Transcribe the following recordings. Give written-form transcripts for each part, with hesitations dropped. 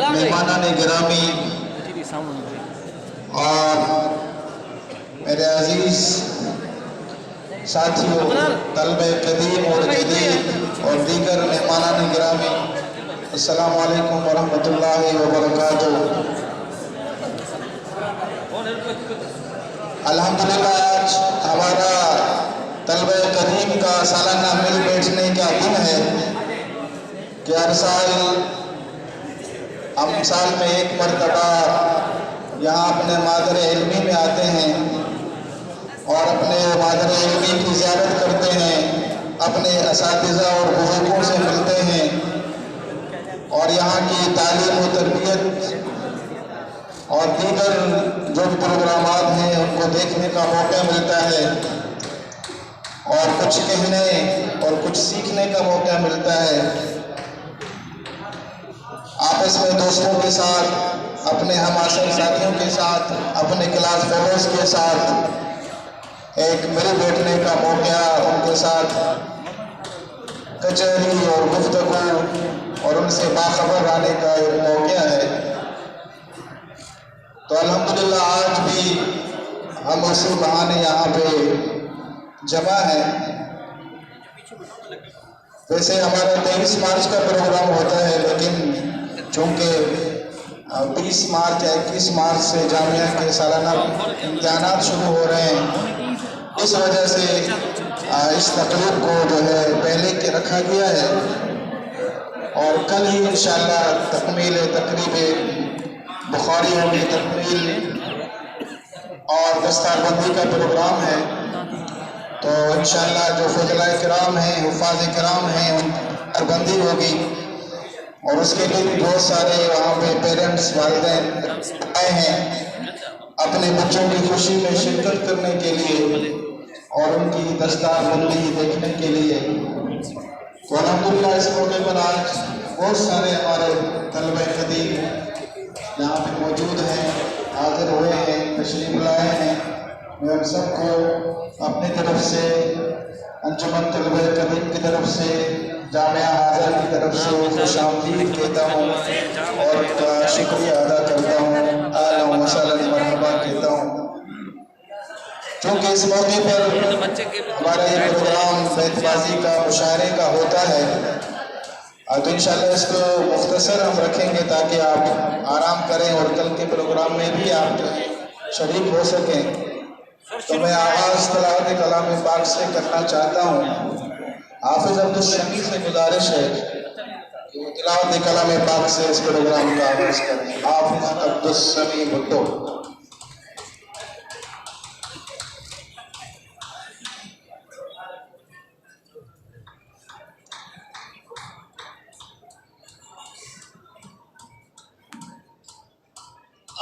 मेहमानान गिरामी और मेरे अजीज साथियों, तलबे कदीम और जदीद और दीगर मेहमानान गिरामी, अस्सलामु अलैकुम वरहमतुल्लाहि वबरकातुहू। अल्हम्दुलिल्लाह आज हमारा तलबे कदीम का सालाना मिल बैठने का दिन है कि हर साल हम साल में एक मरतबा यहाँ अपने मादर इल्मी में आते हैं और अपने मादर इल्मी की ज़ियारत करते हैं, अपने असातिज़ा और बुज़ुर्गों से मिलते हैं और यहाँ की तालीम और तरबियत और दीगर जो भी प्रोग्रामात हैं उनको देखने का मौका मिलता है और कुछ कहने और कुछ सीखने का मौका मिलता है। आपस में दोस्तों के साथ, अपने हमाशा साथियों के साथ, अपने क्लास फेलोज़ के साथ एक मिल बैठने का मौका, उनके साथ कचहरी और गुफ्तगू और उनसे बाखबर रहने का एक मौका है। तो अल्हम्दुलिल्लाह आज भी हम उसी बहाने यहाँ पे जमा है। वैसे हमारा 23 मार्च का प्रोग्राम होता है, लेकिन चूँकि 20 मार्च या 21 मार्च से जामिया के सालाना इम्तिहानात शुरू हो रहे हैं, इस वजह से इस तकरीब को जो है पहले के रखा गया है और कल ही इंशाअल्लाह तकमील तकरीब बुखारी होगी, तकमील और दस्तारबंदी का प्रोग्राम है। तो इंशाअल्लाह जो फज़लाए किराम हैं, हुफ़ाज़ किराम हैं, उन दस्तारबंदी होगी और उसके लिए भी बहुत सारे वहाँ पे पेरेंट्स वालिदैन आए हैं अपने बच्चों की खुशी में शिरकत करने के लिए और उनकी दस्तारबंदी देखने के लिए। तो अल्हम्दुलिल्लाह इस मौके पर आज बहुत सारे हमारे तलबे कदीम यहाँ पे मौजूद हैं, हाजिर हुए हैं, तशरीफ लाए हैं। मैं उन सबको अपनी तरफ से, अंजुमन तलबे कदीम की तरफ से, जामिया हाज़िर की तरफ से खुशामदीद कहता हूँ और उनका शुक्रिया अदा करता हूँ, अहलन व सहलन मरहबा कहता हूँ। क्योंकि इस मौके पर हमारा ये प्रोग्राम बैतबाजी का, मुशायरे का होता है, तो इंशाअल्लाह इसको मुख्तसर हम रखेंगे ताकि आप आराम करें और कल के प्रोग्राम में भी आप शरीक हो सकें। तो मैं आगाज़ तिलावत कलाम पाक से करना चाहता हूँ। हाफिज़ अब्दुल शमी से गुजारिश है कि वो तिलावत कलाम पाक से इस प्रोग्राम का आगाज़ करें। हाफिज़ अब्दुल शमी भुट्टो।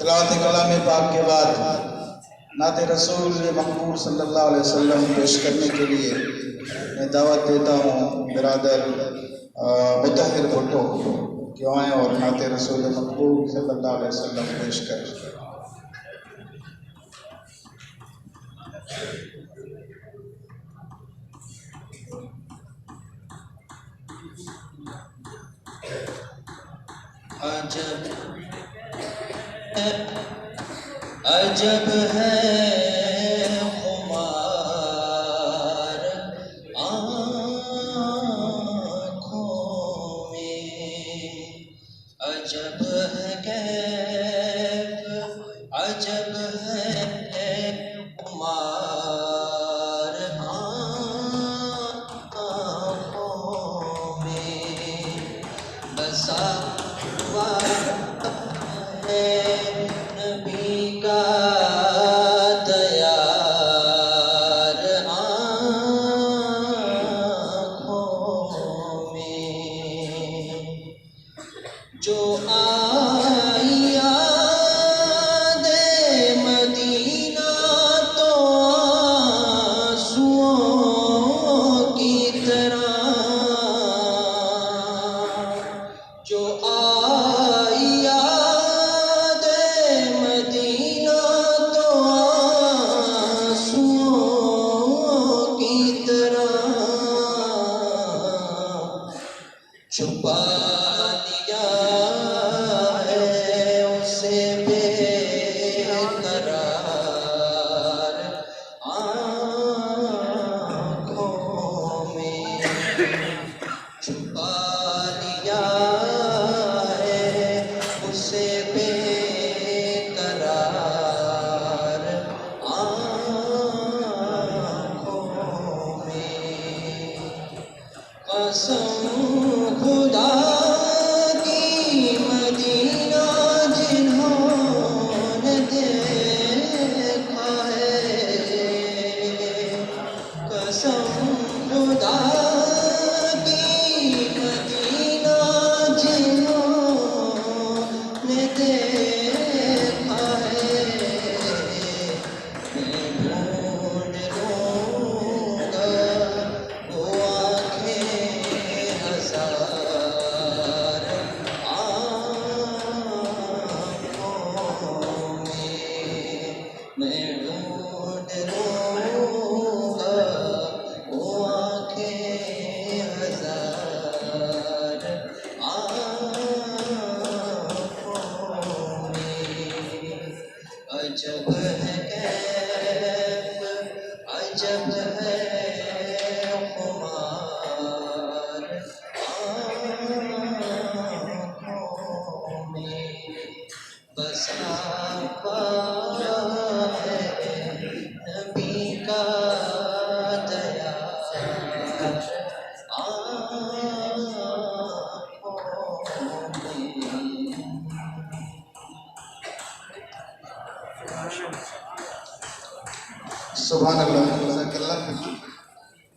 तिलावत कलाम पाक के बाद नात रसूल मकबूल सल्लल्लाहु अलैहि वसल्लम पेश करने के लिए मैं दावत देता हूँ बिरादर मुतहिर भुट्टो कि आएँ और नात रसूल मकबूल सल्लल्लाहु अलैहि वसल्लम पेश करें। अजब है खुमार आँखों में, अजब है कैफ, अजब है खुमार आँखों में, बसा हुआ है नबी का तैयार आँखों में, जो आई यादे मदीना तो आंसुओं की तरह, जो आई यादे मदीना तो आंसुओं की तरह, छुपा लिया है उसे बेकरार आँखों में, छुपा लिया है उसे बेकरार आँखों में, कसम खुदा की मदीना जिन्होंने देखा है, कसम खुदा की मदीना जिन्होंने देखा है, मैं ढूंढ लूँगा वो आँखें हजार आँखों में, मैं ढूंढ लूँगा वो आँखें हजार आँखों में, अजब है कैफ, अजब है खुमार आँखों में, बसा हुआ है नबी का तैयार आँखों में। सुभान अल्लाह। जज़ाकल्लाह।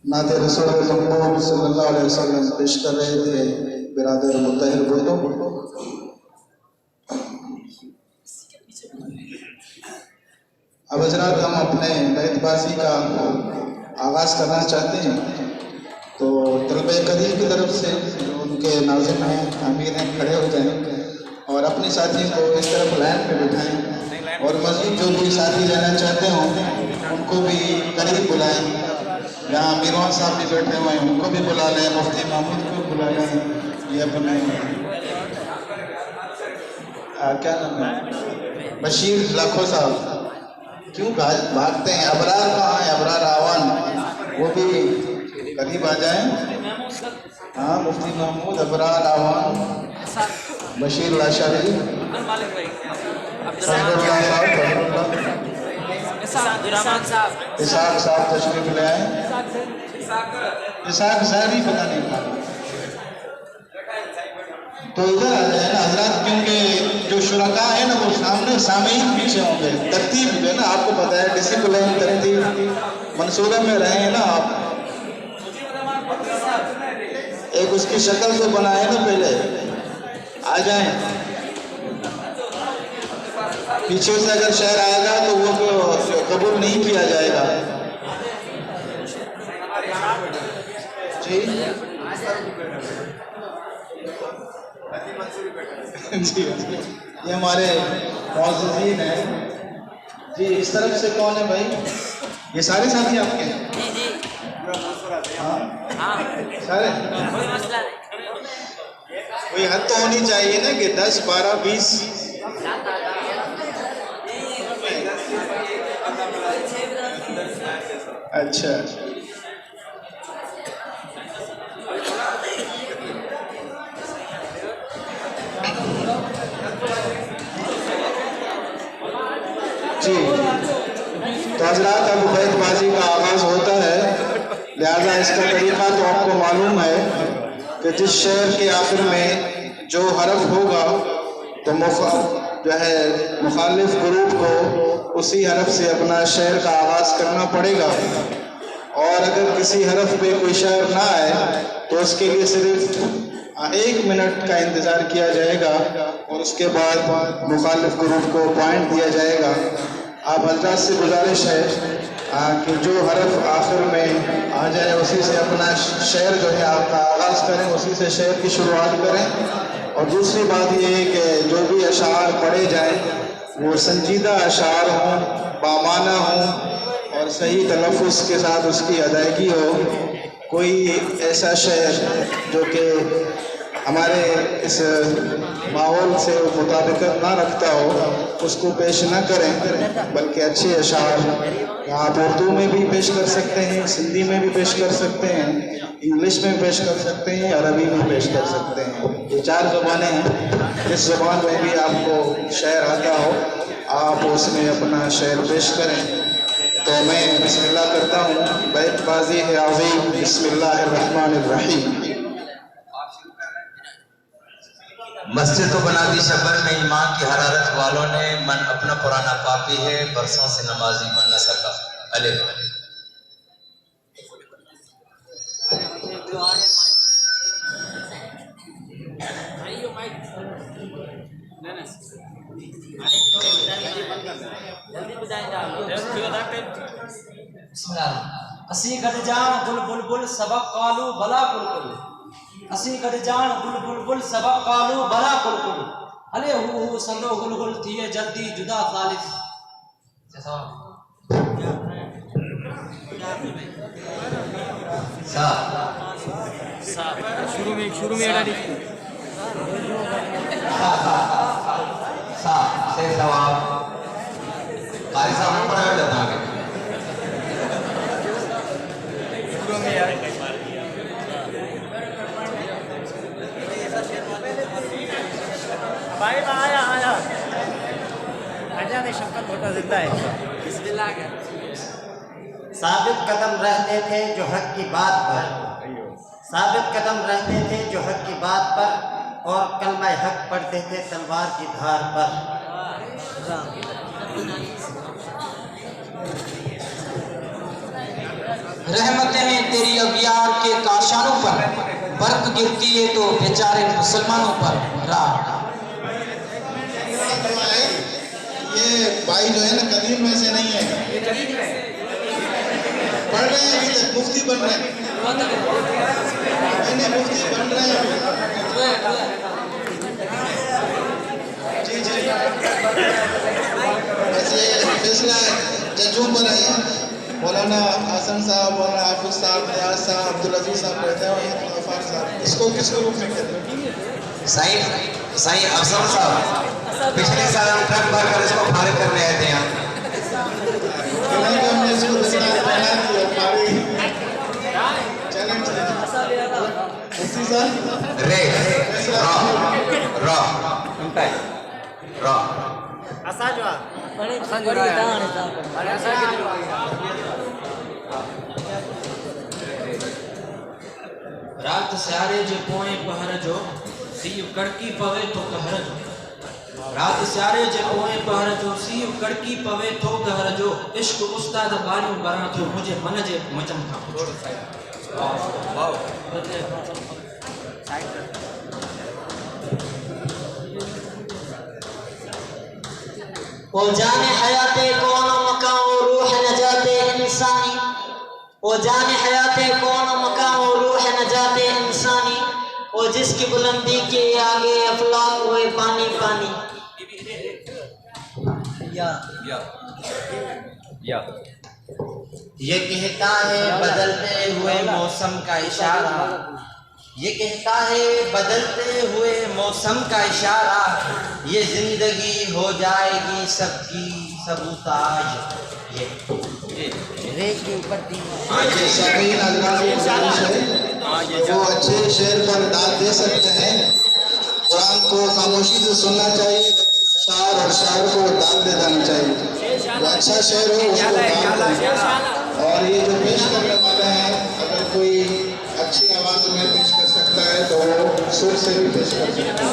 नात रसूल मकबूल सल्लल्लाहु अलैहि वसल्लम पेश कर रहे थे बिरादर मुतहिर भुट्टो। अब हजरात हम अपने बैतबाजी का आगाज़ करना चाहते हैं, तो तलबे कदीर की तरफ से जो उनके नाज़िम हैं, अमीर हैं, खड़े हो जाएं और अपने साथियों को इस तरफ लाइन पे बिठाएं और मज़ीद जो भी साथी रहना चाहते हों उनको भी करीब बुलाएं। यहाँ अमीरवान साहब भी बैठे हुए हैं, उनको भी बुला लें, मुफ्ती महमूद को बुला लें। ये अपने क्या नाम है, बशीर लाखों साहब, क्यों भागते हैं? अबरार कहाँ है? अबरार आवान, वो भी करीब आ जाएं। हाँ, मुफ्ती महमूद, अबरार आवान, बशीर लाशारी, इसाक साहब तशरीफ ले आए। इसाक साहब ही पता नहीं था, तो इधर आ जाए ना हजरात, क्योंकि जो शुरका है ना वो सामने, सामयीन पीछे होंगे। तरतीब जो है ना, आपको पता है, डिसिप्लिन, तरतीब, मंसूबे में रहे ना आप। एक उसकी शक्ल तो बनाए ना, पहले आ जाएं। पीछे से अगर शेर आएगा तो वो कबूल नहीं किया जाएगा। जी जी ये हमारे मौजूदीन हैं जी। इस तरफ से कौन है भाई? ये सारे साथी आपके हैं? जी जी हाँ हाँ सारे। कोई मसला नहीं। कोई हद तो होनी चाहिए ना कि 10, 12, 20। अच्छा जी। तो हजरात अब बैतबाजी का आगाज होता है, लिहाजा इसका तरीका तो आपको मालूम है कि जिस शेर के आखिर में जो हरफ होगा तो जो है मुखालिफ ग्रुप को उसी हरफ से अपना शेर का आगाज करना पड़ेगा। और अगर किसी हरफ पे कोई शेर ना आए तो उसके लिए सिर्फ 1 मिनट का इंतज़ार किया जाएगा और उसके बाद मुखालिफ ग्रुप को पॉइंट दिया जाएगा। आप हजरात से गुजारिश है कि जो हरफ आखिर में आ जाए उसी से अपना शेर जो है आपका आगाज़ करें, उसी से शेर की शुरुआत करें। और दूसरी बात ये है कि जो भी अशार पढ़े जाएं वो संजीदा अशार हों, बामाना हों और सही तलफ़ुज़ के साथ उसकी अदायगी हो। कोई ऐसा शेर जो कि हमारे इस माहौल से मुताबिकत ना रखता हो उसको पेश न करें, बल्कि अच्छे अशार आप उर्दू में भी पेश कर सकते हैं, सिंधी में भी पेश कर सकते हैं, इंग्लिश में पेश कर सकते हैं, अरबी में पेश कर सकते हैं। ये 4 ज़बानें हैं। जिस ज़बान में भी आपको शेर आता हो आप उसमें अपना शेर पेश करें। तो मैं बिस्मिल्लाह करता हूँ। बैतबाजी है अज़ीम, बिस्मिल्लाहिर्रहमानिर्रहीम। मस्जिद तो बना दी शबर में ईमान की हरारत वालों ने, मन अपना पुराना पापी है, बरसों से नमाजी बन न सका। अले असी गड जान बुल बुल बुल सबक कालू बला कुल कुल। असी गड जान बुल बुल बुल सबक कालू बला कुल कुल। हले हु सलो गुल गुल थिए जल्दी जुदा खालिस। शुरू में एड़ा से सवाब कारी साहब पढ़ा लेता है। भाई आया आया आजा ने शक्कर छोटा जिंदा है। बिस्मिल्लाह कर। साबित कदम रहते थे जो हक की बात पर, साबित कदम रहते थे जो हक की बात पर, और कलमा हक पढ़ते थे तलवार की धार पर। रहमतें हैं तेरी अगियार के काशानों पर, बर्फ गिरती है तो बेचारे मुसलमानों पर। ये भाई जो है ना कदीम में से नहीं है, पढ़ रहे हैं अभी तक, मुफ्ती बन रहे हैं। नहीं मुफ्ती बन रहे हैं जी जी। ऐसे फैसला जजों पर है। मौलाना हसन साहब, मौलाना हाफिज साहब, नियाज साहब, अब्दुल अजीज साहब बैठे हुए हैं, गफ्फार साहब। इसको किस रूप में कहते हैं? साईं अफसर साहब पिछले साल हम ट्रक भर कर इसको फारिग करने आए थे यहाँ। हमने इसको बना दिया फारिग। चैलेंज मुफ्ती साहब रे रॉ रॉ असाजवा बड़े बड़ी दान है रात स्यारे जे पोए पहर जो सीव कड़की पवे तो कहर जो। रात स्यारे जे पोए पहर जो सीव कड़की पवे तो कहर जो। इश्क उस्ताद बारियों बरा जो मुझे मन जे मचम खा वो जाने हयाते कौन मकाम और रूह नजाते इंसानी, वो जाने हयाते कौन मकाम और रूह नजाते इंसानी, वो जिसकी बुलंदी के आगे अफलाक हुए पानी पानी। ये कहता है बदलते हुए मौसम का इशारा, ये कहता है बदलते हुए मौसम का इशारा, ये जिंदगी हो जाएगी सबकी सबूताज। ये शामीन अल्लाह की गुजारिश है वो अच्छे शेर पर दाद दे सकते हैं। कुरान को खामोशी से सुनना चाहिए, शायर और शायर को दाद दे देना चाहिए। जो अच्छा शेर हो उसको दाद दें। और ये जो पेश करने वाले हैं, अगर कोई अच्छी आवाज़ में पेश कर सकता है तो वो सुर से भी पेश कर सकता है।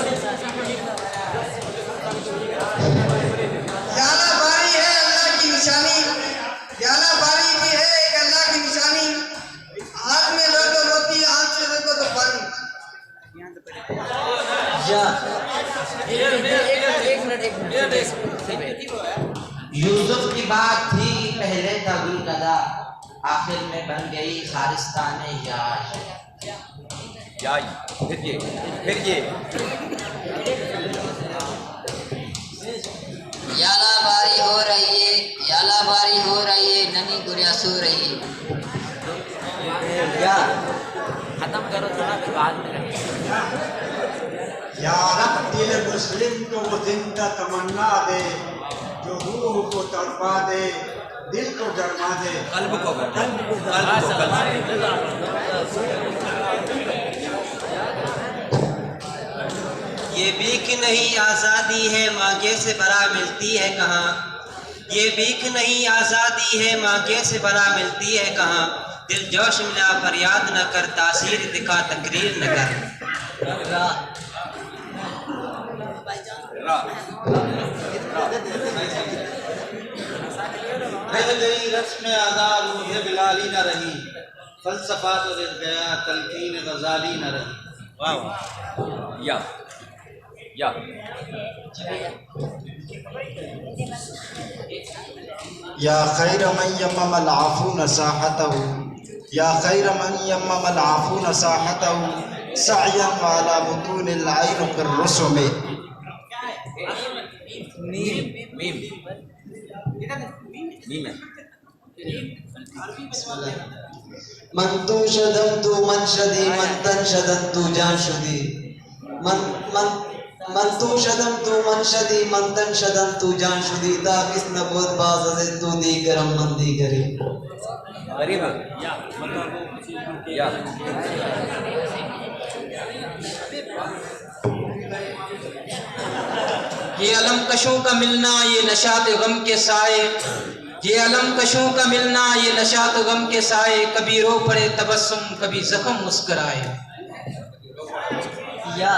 याला बारी है अल्लाह की निशानी, याला बारी भी है एक अल्लाह की निशानी। आँख में लो तो रोती, आँख से देखो तो पानी। यूसुफ की बात थी पहले था गुलकदा, आखिर में बन गई खारिस्ताने यार। याला बारी हो रही है, याला बारी हो रही है, ननी गुड़िया सो रही है। खत्म करो थोड़ा, फिर बाद में या रब दिल मुस्लिम को वो जिंदा तमन्ना दे, जो रूह को तड़पा दे, दिल को गरमा दे। ये भीख नहीं आज़ादी है, मांगे से बरा मिलती है कहाँ। ये भीख नहीं आज़ादी है, मांगे से बरा मिलती है कहाँ। दिल जोश मिला फरियाद न कर, तासीर दिखा तकरीर न कर। रह गई रस्म आज़ाद मुझे बिलाली न रही, फलसफा तो रह गया तलकीन गजाली न रही। वाह या खैर मन यम्मम अल-आफू नसाहतहु, या खैर मन यम्मम अल-आफू नसाहतहु, सअयन वाला बुतूनिल ऐन फिर-रुसुम। मन तू शदम तू मन शदी, मन तन शदन तू जान शुदी। मन तू शदम तू मन शदी, मन तन शदन तू जान शुदी। ता किस न बहुत बाज से तू दी गरम मन दी गरी। ये अलम कशों का मिलना, ये नशात गम के साए, ये अलम कशों का मिलना, ये नशात गम के साए। कभी रो पड़े तबस्सुम, कभी जख्म मुस्कुराए। या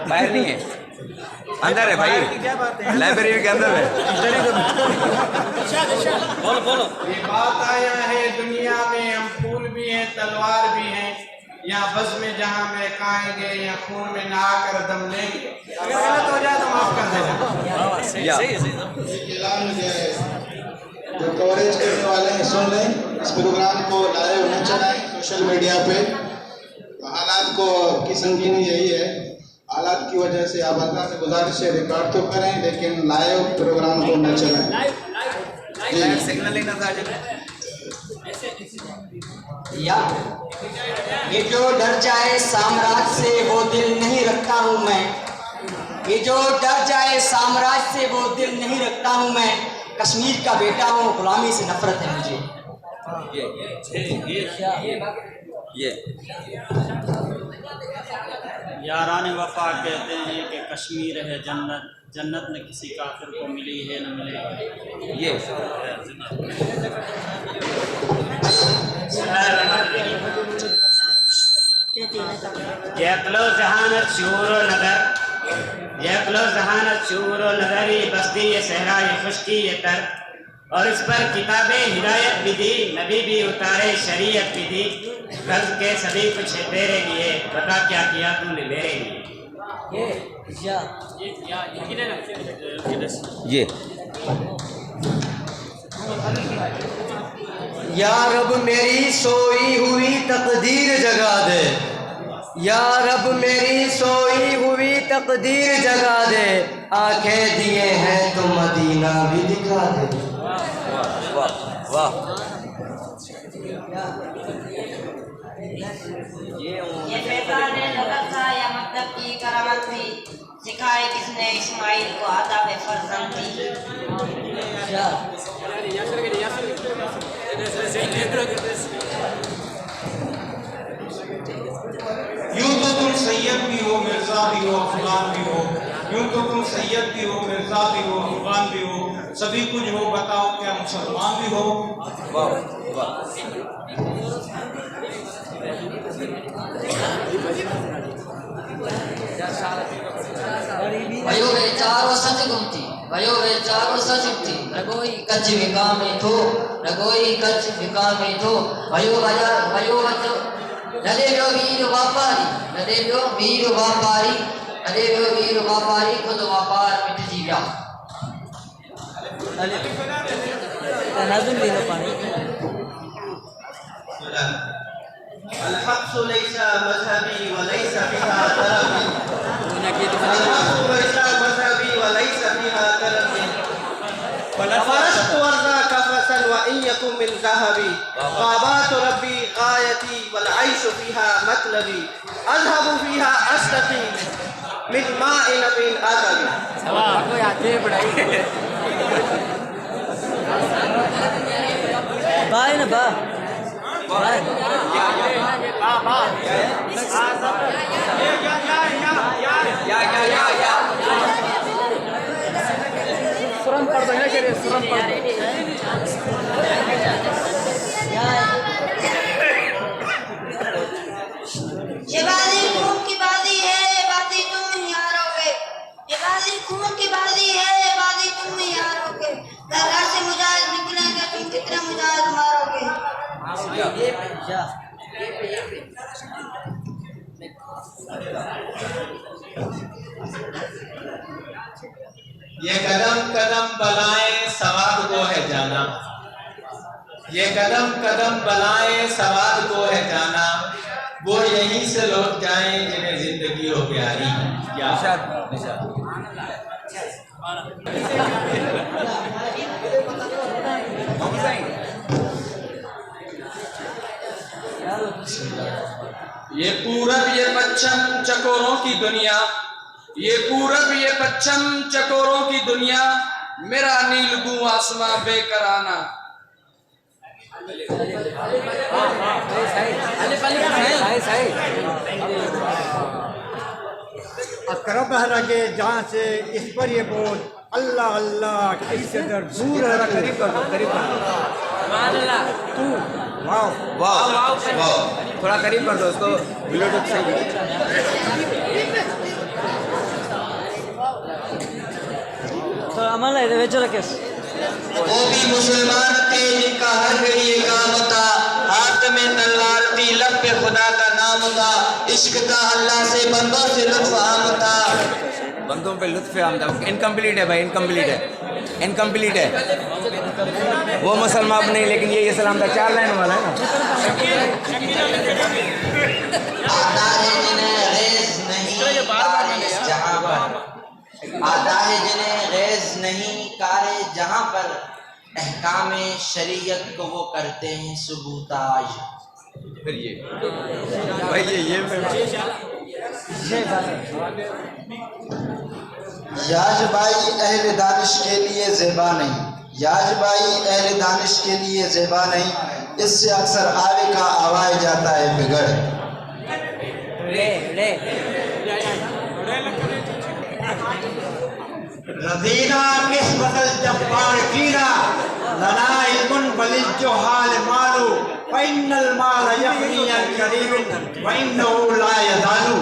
बाहर नहीं है, अंदर है भाई, लाइब्रेरी के अंदर है। बोलो। ये बात आया है दुनिया में, हम फूल भी हैं तलवार भी हैं, यहाँ बज़ में जहाँ महकाएंगे, या खून में नहा कर दम लेंगे। अगर गलत हो जाए तो माफ कर देना। ऐलान हो गया है, जो कवरेज करने वाले हैं सुन लें, इस प्रोग्राम को लाइव न चलाएं सोशल मीडिया पे। हालात को की संगीन यही है, हालात की वजह से आप अल्लाह से गुजारिश है रिकॉर्ड तो करें, लेकिन लाइव प्रोग्राम को न चलाएं। सिग्नल लेना था। या ये जो डर जाए साम्राज्य से वो दिल नहीं रखता हूँ मैं, ये जो डर जाए साम्राज्य से वो दिल नहीं रखता हूँ मैं। कश्मीर का बेटा हूँ, गुलामी से नफरत है मुझे। ये यारान वफा कहते हैं कि कश्मीर है जन्नत, जन्नत न किसी काफिर को मिली है न मिलेगी। ये यकलो जहानत शूरो नगर, यकलो जहानत शूरो नगर, ये बस्ती ये सहरा ये खुश्की ये तर। और इस पर किताबें हिदायत भी दी, नबी भी उतारे शरीयत भी दी। कर्ज के सभी कुछ है तेरे लिए, बता क्या किया तूने मेरे लिए। ये या रब मेरी सोई हुई तकदीर जगा दे, या रब मेरी सोई हुई तकदीर जगा दे, आंखें दिए हैं तो मदीना भी दिखा दे। वाह वाह। ये फैजान लग़त था या मतलब की करामत थी, सिखाए किसने इस्माइल को आदाब फर्जंदी। यूं तो तुम सैयद भी हो, मिर्जा भी हो, अफगान भी हो। यूं तो तुम सैयद भी हो, मिर्जा भी हो, अफगान भी हो, सभी कुछ हो, बताओ क्या मुसलमान भी हो। वाह वाह। वयो वेचारो सच गुमती, वयो वेचारो सच गुमती, रगोई कच्छ विकामे थो, रगोई कच्छ विकामे थो, वयो वचो लदे वियो वीर वापारी, लदे वियो वीर वापारी, लदे वियो वीर वापारी, खुद वापार मिटजी विया। तनाजुम दे लो पानी। अल-हक़्क़ु लैसा मज़हबी व लैसा फ़िहा तरफ़ी, अल-हक़्क़ु लैसा मज़हबी व लैसा फ़िहा तरफ़ी, फलस्तु अर्ज़ा कफ़सन व इन यकुम मिन ज़हबी, ग़ाबातु रब्बी ग़ायती वल ऐशु फ़िहा मतलबी, अज़हबु फ़िहा अस्तक़ी मिन माइन मिन अज़बी। कोई आते पढ़ाई बाय ना बा बाय सुरम पढ़ दो ना करे सुरम पढ़ दो। ये बाजी खून की बाजी है, ये बाजी तुम ही हारोगे, ये बाजी खून की बाजी है, ये बाजी तुम ही हारोगे, दरगाह से मुजाहिद निकलेंगे तुम कितने मुजाहिद मारोगे। ये कदम कदम बलाएं सवाद को है जाना, ये कदम कदम बलाएं सवाद को है जाना, वो यहीं से लौट जाएं जिन्हें जिंदगी हो प्यारी। क्या ये पूरब ये पश्चिम चकोरों की दुनिया, ये पूरब ये पश्चिम चकोरों की दुनिया, मेरा नीलगू आसमां बेकराना। अकरब है रगे जहाँ से इस पर ये बोल अल्लाह अल्लाह किससे दर दूर है। करीब कर दो, करीब कर दो। तू वाह वाह वाह। थोड़ा करीब कर दो उसको, ब्लूटूथ सही। तो अमल है बेचो रकेश। वो भी मुसलमान थे जिनका हर घड़ी ये काम था, हाथ में तलवार थी, लब पे खुदा का नाम था, इश्क था अल्लाह से, बंदों से लुत्फ आम था। बंदों पे लुत्फ आम था। इनकम्प्लीट है भाई, इनकम्प्लीट है, इनकम्प्लीट है। वो मुसलमान नहीं, लेकिन ये सलाम था 4 लाइन वाला है ना। आता है जिन्हें गैज़ नहीं कारे जहां पर, आता है जिन्हें गैज़ नहीं कारे जहां पर, अहकामे शरीयत को वो करते हैं सुबूताज। फिर ये भाई याजबाई अहले दानिश के लिए ज़ेबा नहीं, याजबाई अहले दानिश के लिए ज़ेबा नहीं, इससे अक्सर आवे का आवाज़ जाता है बिगड़। रज़ीना किस्मत जब्बार कीना, लना इल्मुन बलिज जो हाल मालू, वइन्नल माल यफ़नी अन करीबिन वइन्नहु ला यज़ालू।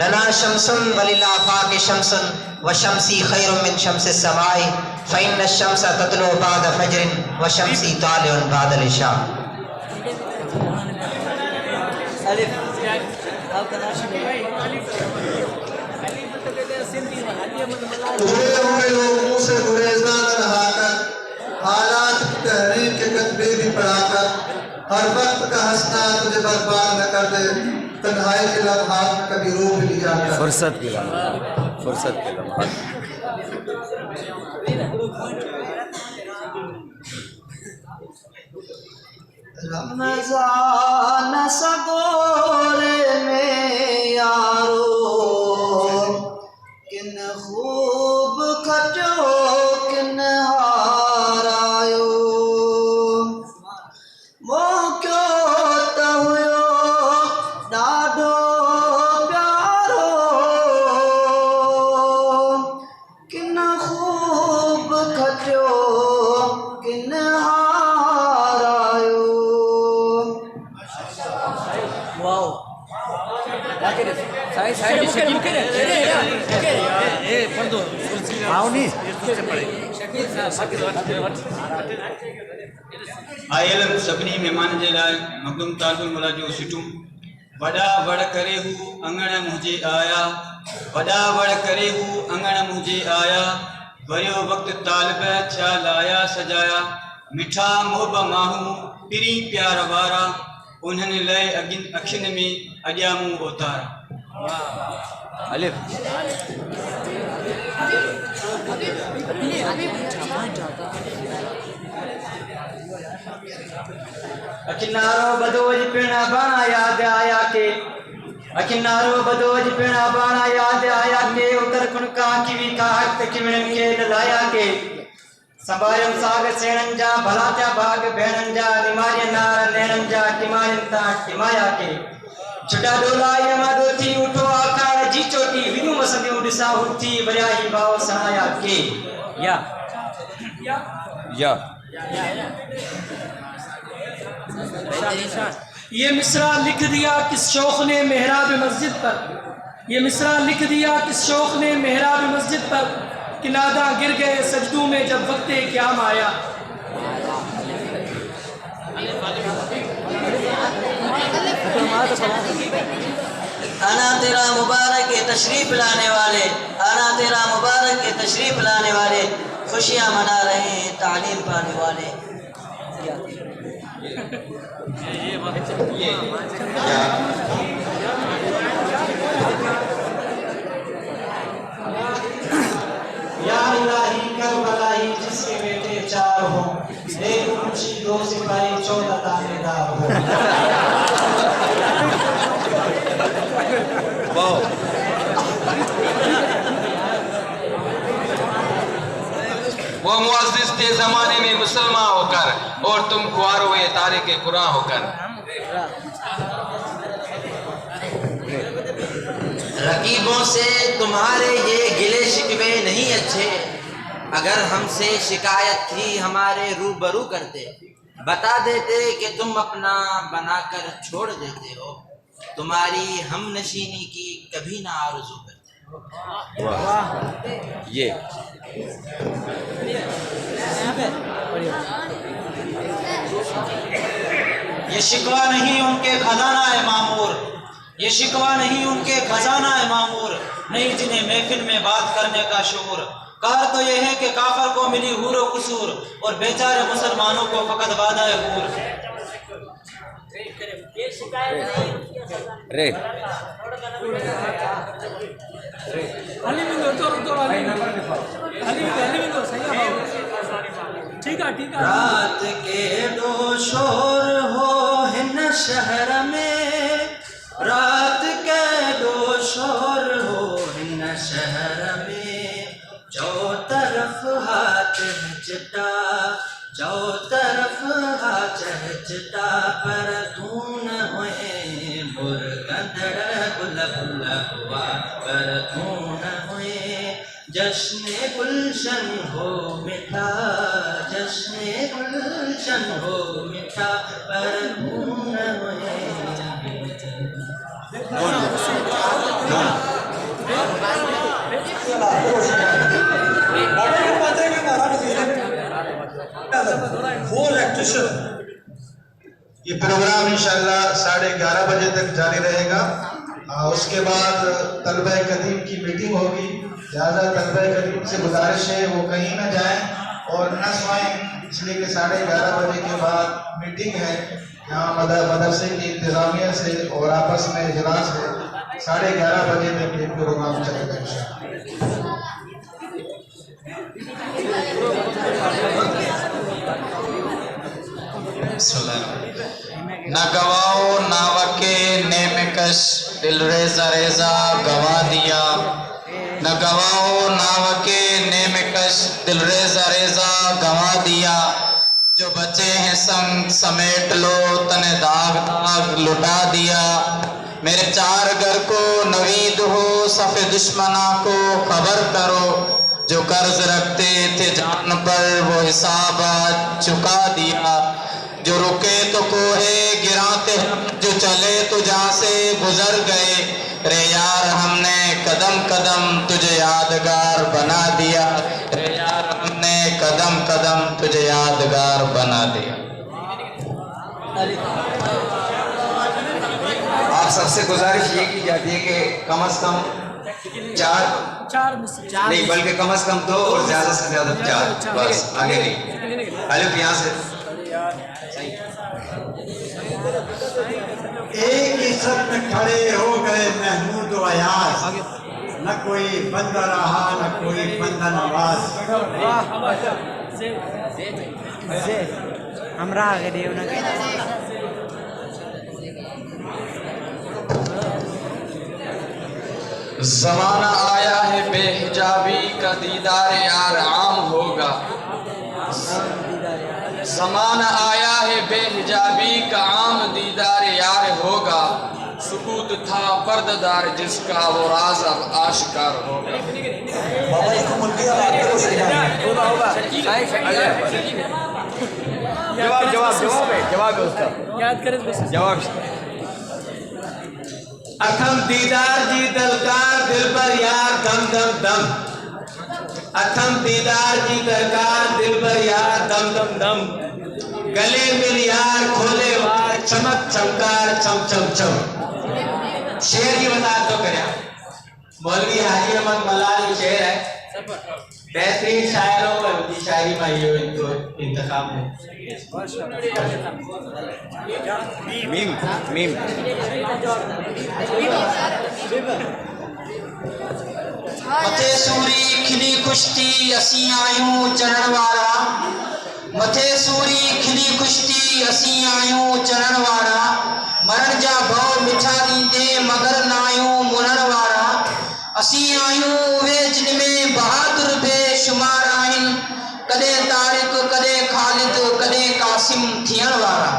लना शमसन वलिला फाक शमसन, वशम्सी खैरुम मिन शम्सिस समाई फ़इन्न शम्सा ततलु बाद फज्रिन वशम्सी तालिउन बादल इशा। तुझे हुए लोगों से गुरेज़ा न रहाकर, हालात की तहरीर के कतबे भी पढ़ाकर, हर वक्त का हंसना तुझे बर्बाद न कर दे, तन्हाई के लम्हात में कभी रो भी लिया कर। फुर्सत के लम्हात रमज़ान सगोरे में यारो किन खूब खटो किन हारायो वो क्यों त हुयो ॾाढो प्यारो किन खूब खटो किन हारायो। वाओ आयल सभिनी महिमान जे लाइ मखदूम ताजुल मुला जो सिटूं वॾा वड़ करे हू अंगण मुंहिंजे आया वॾा वड़ करे हू अंगण मुंहिंजे आया वरियो वक़्तु तालिब थिया लाया सजाया मिठा मोहब माण्हू पिरी प्यार वारा उन्हनि लाइ अखियुनि में अॻियां मूं उतारा। अखिनारो बदोज पिणा बाणा याद आया के अखिनारो बदोज पिणा बाणा याद आया के उतर कुणका किवी का हक किमणन के लाया के संभारम साग सेणन जा भला त्या भाग भेणन जा निमारे नार नैणन जा टिमारन ता टिमाया के छुटा डोला यमा दोती उठो आकार जी चोटी विनु मसदियो दिसा उठी बरियाही भाव सनाया के या ये मिसरा लिख दिया किस शौख ने मेहराब मस्जिद पर ये मिसरा लिख दिया किस शौख ने मेहराब मस्जिद पर कि नादा गिर गए सजदों में जब वक्त क़याम आया। आना तेरा मुबारक के तशरीफ लाने वाले आना तेरा मुबारक के तशरीफ लाने वाले खुशियाँ मना रहे हैं तालीम पाने वाले। या इलाही करबलाई जिसके बेटे 4 हो एक मुंशी 2 सिपाही 14 तानेदार हो। वो मुअज़्ज़िज़ थे ज़माने में मुसलमान होकर और तुम ख्वार हुए तारिक कुरान होकर। रकीबों से तुम्हारे ये गिले शिकवे नहीं अच्छे अगर हमसे शिकायत थी हमारे रूबरू करते बता देते कि तुम अपना बनाकर छोड़ देते हो तुम्हारी हम नशीनी की कभी ना आरज़ू करते। ये शिकवा नहीं उनके खजाना है मामूर ये शिकवा नहीं उनके खजाना है मामूर नहीं जिन्हें महफिल में बात करने का शूर। कार तो ये है कि काफर को मिली हूरो कसूर और बेचारे मुसलमानों को फकत वादा है हूर। रात के दो शोर हो हिन शहर में रात के दो शोर हो हिन शहर में चौ तरफ हाथ चटा चौ तरफ हाथ चटा पर तू न हुए मुर्गंदड़ गुल गुल हुआ पर तू न हुए जश्न गुलशन हो मिठा जश्न गुलशन हो मिठा पर तू न हुए। चला ये प्रोग्राम इंशाल्लाह 11:30 बजे तक जारी रहेगा। उसके बाद तलबा कदीम की मीटिंग होगी, लिहाजा तलबा कदीम से गुजारिश है वो कहीं ना जाएं और न सोएं, इसलिए कि 11:30 बजे के बाद मीटिंग है यहाँ मदरसे की इंतज़ामिया से और आपस में इजलास है। 11:30 बजे तक ये प्रोग्राम चलेगा इंशाल्लाह। न गवाओ नावके नेमकश दिल रेजा रेजा गवा दिया, न गवाओ नावके नेमकश दिल रेजा रेजा गवा दिया, जो बचे हैं संग समेट लो तने दाग दाग लुटा दिया। मेरे 4 घर को नवीद हो सफ़े दुश्मना को खबर करो, जो कर्ज रखते थे जान पर वो हिसाब आज चुका दिया। जो रुके तो कोहे गिराते हम, जो चले तो जहाँ से गुजर गए, रे यार हमने कदम कदम तुझे यादगार बना दिया, रे यार हमने कदम कदम तुझे यादगार बना दिया। आप सबसे गुजारिश ये की जाती है कि कम से कम चार नहीं बल्कि कम से कम 2 और ज्यादा से ज्यादा 4, बस आगे नहीं। अलिफ यहाँ से एक ही सब में खड़े हो गए महमूद व अयाज, न कोई बंदा रहा न कोई बंदा नवाज। हमरा गए उन्हें जमाना आया है बेहिजाबी का दीदार यार आम होगा, जमाना आया है बेहिजाबी का आम दीदार यार होगा, सुकूत था पर्ददार जिसका वो राज अब आशिकार होगा। जवाब है उसका, याद करें जवाब। अथम दीदार जी दलकार दिल पर यार दम दम दम, अथम दीदार जी दलकार दिल पर यार दम दम दम, गले मिल यार खोले वार चमक चमकार चम चम चम। शेर की बता तो करे मौलवी हाजी अहमद मलाल शेर है, बेहतरीन शायरों की शायरी में ये इनको इंतखाब है। मीम मीम मथे सूरी खिली कुश्ती असी आयूं चढ़ण वारा, मथे सूरी खिली कुश्ती असी आयूं चढ़ण वारा, मरण जा भव मिठा दींदे मगर नायूं मुनण वारा, असी आयूं उहे जिन में बहादुर बेशुमार आहिनि, कदे तारिक कदे खालिद कदे कासिम थियण वारा।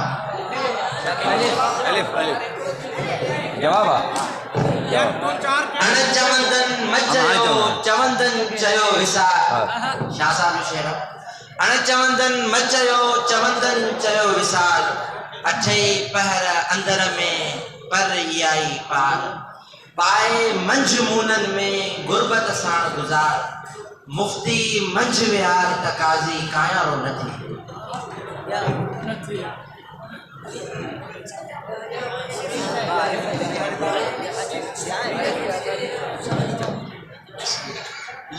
अलिफ अलिफ जवाब अण चवंदन मचयो चवंदन चयो विसार, शाह साहब जो शेर अण चवंदन मचयो चवंदन चयो विसार, अठे पहर अंदर में पर आई पार, पाए मंझ मूनन में गुरबत साण गुजार, मुफ्ती मंझ विहार तकाजी कायारो नथी।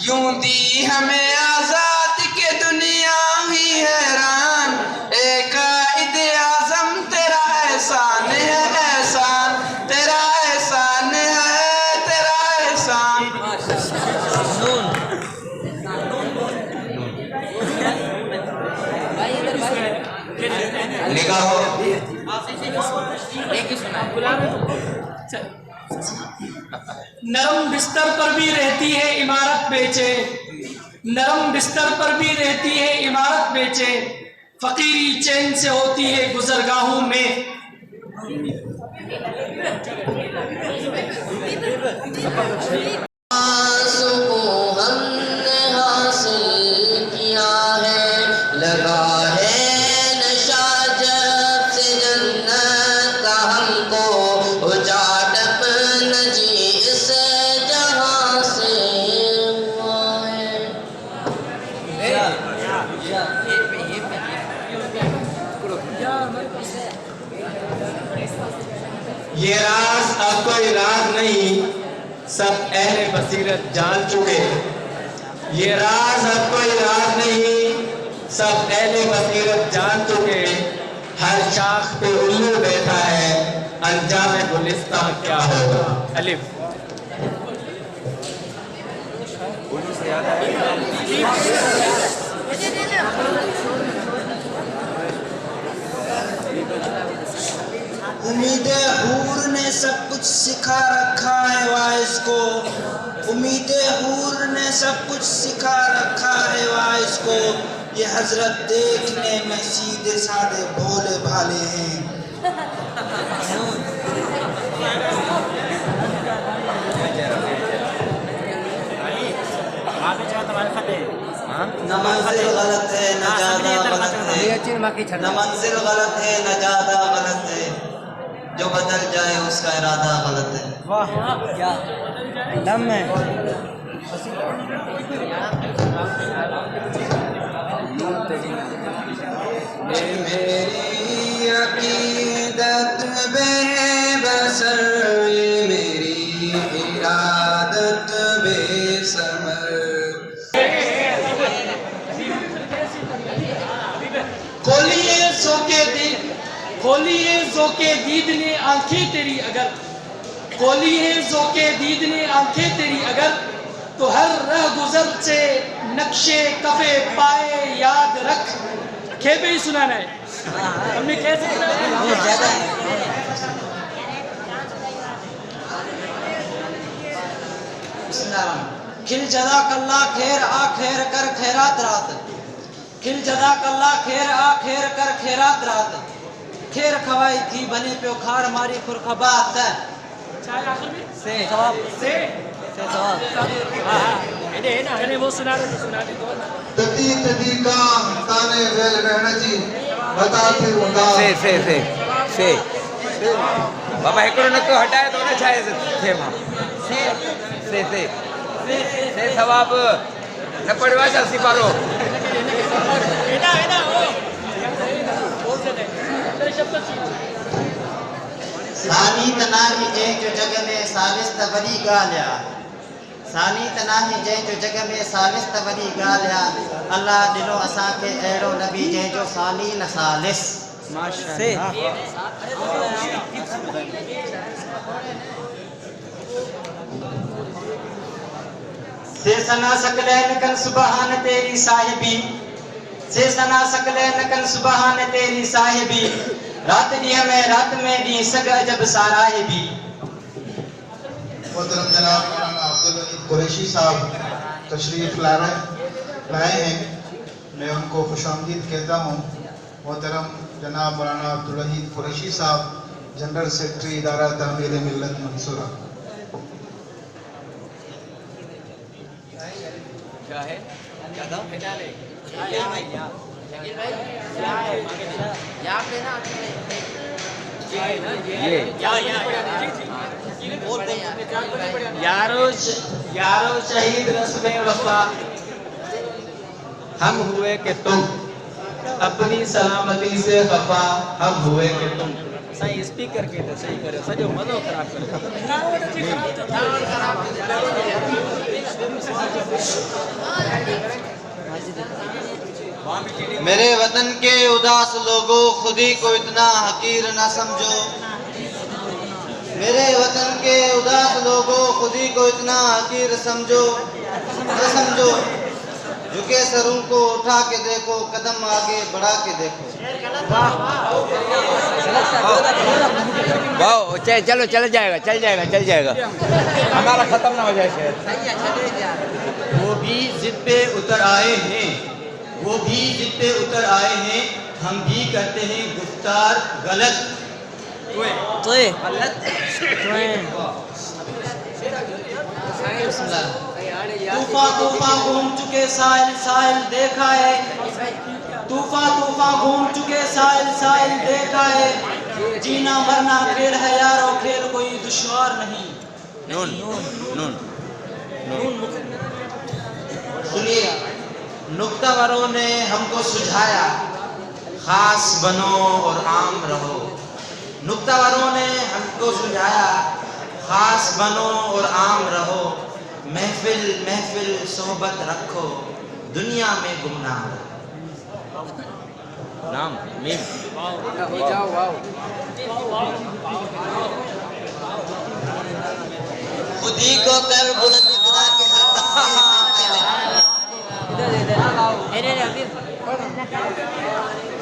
यूं दी हमें आजाद के दुनिया हुई हैरान, एक ईद आज़म तेरा एहसान है एहसान, तेरा एहसान है तेरा एहसान। लिखा हो नरम बिस्तर पर भी रहती है इमारत बेचे, नरम बिस्तर पर भी रहती है इमारत बेचे, फकीरी चैन से होती है गुजरगाहों में। हमने हासिल किया है, लगा है नशा जब से जन्नत का हमको, उजाड़ अपना जी इस जहां से हुआ है। ये राज अब कोई राज नहीं, सब अहले बसीरत जान चुके। ये राज अब कोई राज नहीं, सब अहले बसीरत जान चुके। हर शाख पे उल्लू बैठा है, अंजाम गुलिस्ता क्या होगा। अलिफ उम्मीदे हूर ने सब कुछ सिखा रखा है वाइस को, उम्मीदे हूर ने सब कुछ सिखा रखा है वाइस को। ये हजरत देखने में सीधे साधे भोले भाले हैं। न मंजिल गलत है न ज्यादा गलत है, न मंजिल गलत है न ज्यादा गलत है, जो बदल जाए उसका इरादा गलत है। वाह क्या दम है। मेरी अकीदत बेबसर, मेरी इरादत बेसमर। खोलिए ज़ोके दीद ने आंखें तेरी अगर, खोलिए ज़ोके दीद ने आंखें तेरी अगर, तो हर रह गुजर से नक्शे कफे पाए याद रख। खेपे ही सुनाना है हमने, कैसे खिल जदा कल्ला खेर आ खेर कर खैरात रात, खिल जदा कल्ला खेर आ खेर कर खैरात रात। खेर खवाई थी बने पे खार मारी खुरखबात है। से जवाब से जवाब। वो सुना दे तती तती का ताने वेल रहना जी बता फिर उदा से बाबा एकड़ो न तो हटाए तो न छाए थे मां से सवाब न पड़वा जा सिपारो। सानी तनाही जै जो जग में सालिस तवरी गालिया, सानी तनाही जै जो जग में सालिस तवरी गालिया। अल्लाह दिलो असा के अहिड़ो नबी जै जो साली न सालिस। माशाअल्लाह। से सना सकले नकन सुबहान तेरी साहिबी, से सना सकले नकन सुबहान तेरी साहिबी। रात में दी सग अजब साराहिबी। मोहतरम जनाब मौलाना अब्दुल वहीद कुरैशी साहब तशरीफ लाए हैं, मैं उनको खुशामदीद कहता हूँ। मोहतरम जनाब मौलाना अब्दुल वहीद कुरैशी साहब, जनरल सेक्रेटरी इदारा तामीर मिल्लत मंसूरा। क्या है क्या था यारो शहीद रस्मे वफा, हम हुए कि तुम अपनी सलामती से खफा, हम हुए कि तुम। सही स्पीकर के तो सही करे सजो मनो खराब करे। मेरे वतन के उदास लोगों खुद ही को इतना हकीर न समझो, मेरे वतन के उदास लोगों खुद ही को इतना हकीर समझो न समझो। झुके सरों को उठा के देखो, कदम आगे बढ़ा के देखो। वाह चलो चल जाएगा हमारा खत्म ना हो जाए शेर। वो भी जिद पे उतर आए हैं, वो भी जिद पे उतर आए हैं, हम भी करते हैं गुफ्तार गलत। तूफान घूम चुके साहिल देखा है, तूफान घूम चुके साहिल देखा है। जीना मरना खेल है यारो, खेल कोई दुश्वार नहीं। सुनिए, नुक्तावरों ने हमको सुझाया, खास बनो और आम रहो। नुक्तावरों ने हमको सुझाया, खास बनो और आम रहो, महफिल महफिल सोहबत रखो, दुनिया में गुमनाम नाम मीम खुदी को कर बुलंद खुदा के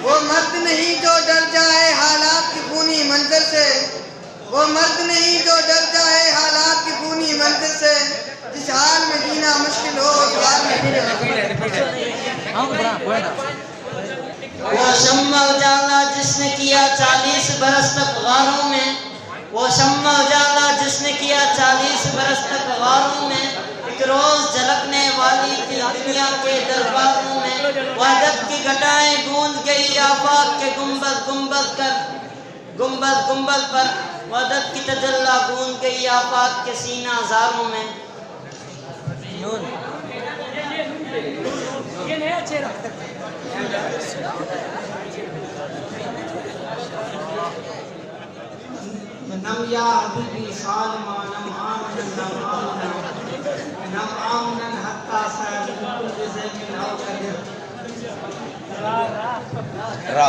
वो मर्द नहीं जो डर जाए हालात की खूनी मंजर से, वो मर्द नहीं जो डर जाए हालात की खूनी मंजर से, जिस हाल में जीना मुश्किल हो उस हाल में वो शम्मा उजाला जिसने किया 40 बरस तक गारों में, वो शम्मा उजाला जिसने किया 40 बरस तक गारों में, एक रोज झलकने वाली थी दुनिया के दरबारों में, वहदत की घटाएं गूंज गई आफाक के गुंबद गुंबद पर, वहदत की तजल्ला गूंज गई आफाक के सीना हजारों में। नम या हबीबी सालमा नम आमनन हत्ता साल कुल ज़मीन औ कदर रा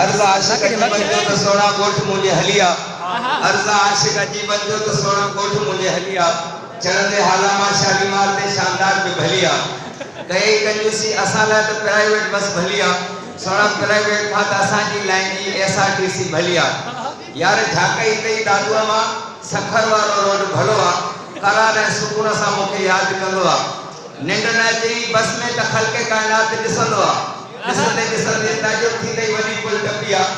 अर्ज़ आशिक जी बंदो तो सोना गोठ मुझे हलिया, अर्ज़ आशिक जी बंदो तो सोना गोठ मुझे हलिया, चढ़ंदे हालामा शालीमार ते शानदार पे भलिया, कई कंजूसी असाला तो प्राइवेट बस भलिया, सोना प्राइवेट था तो असांजी लाइन जी SRTC भलिया, यार झाकई तई दादुआ मां सखर वारो रोड भलोआ, करार ऐं सुकून सां मूंखे यादि कंदो आहे, निंड न अचे बस में त ख़ल्क़ काइनात ॾिसंदो आहे, ॾिसंदे ॾिसंदे ताजुब थींदे वॾी पुल टपी आहे,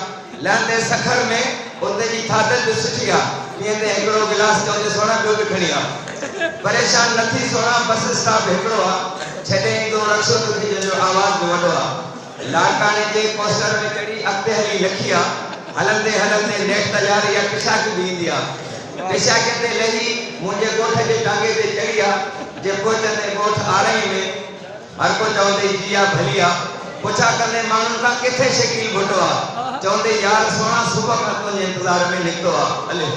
लहंदे सखर में उते जी थाधल बि सुठी आहे, पीअंदे हिकिड़ो गिलास चवंदे सोना ॿियो बि खणी आहे, परेशान न थी सोना बस स्टॉप हिकिड़ो आहे, छॾे ईंदो रक्शो थो थी जंहिंजो आवाज़ बि वॾो आहे, लाड़काने जे पोस्टर में चढ़ी अॻिते हली लखी आहे, हलंदे हलंदे नेट तयार या पिशाक बि ईंदी आहे, पिशाक ते लही मुंहिंजे ॻोठ जे टांगे ते चढ़ी आहे, जे पहुचंदे ॻोठ आरई में हर को चवंदे जिया भलिया, पुछा कंदे माण्हुनि खां किथे शकील भुटो आहे, चवंदे यार सोना सुबुह खां तुंहिंजे इंतज़ार में निकितो आहे, हले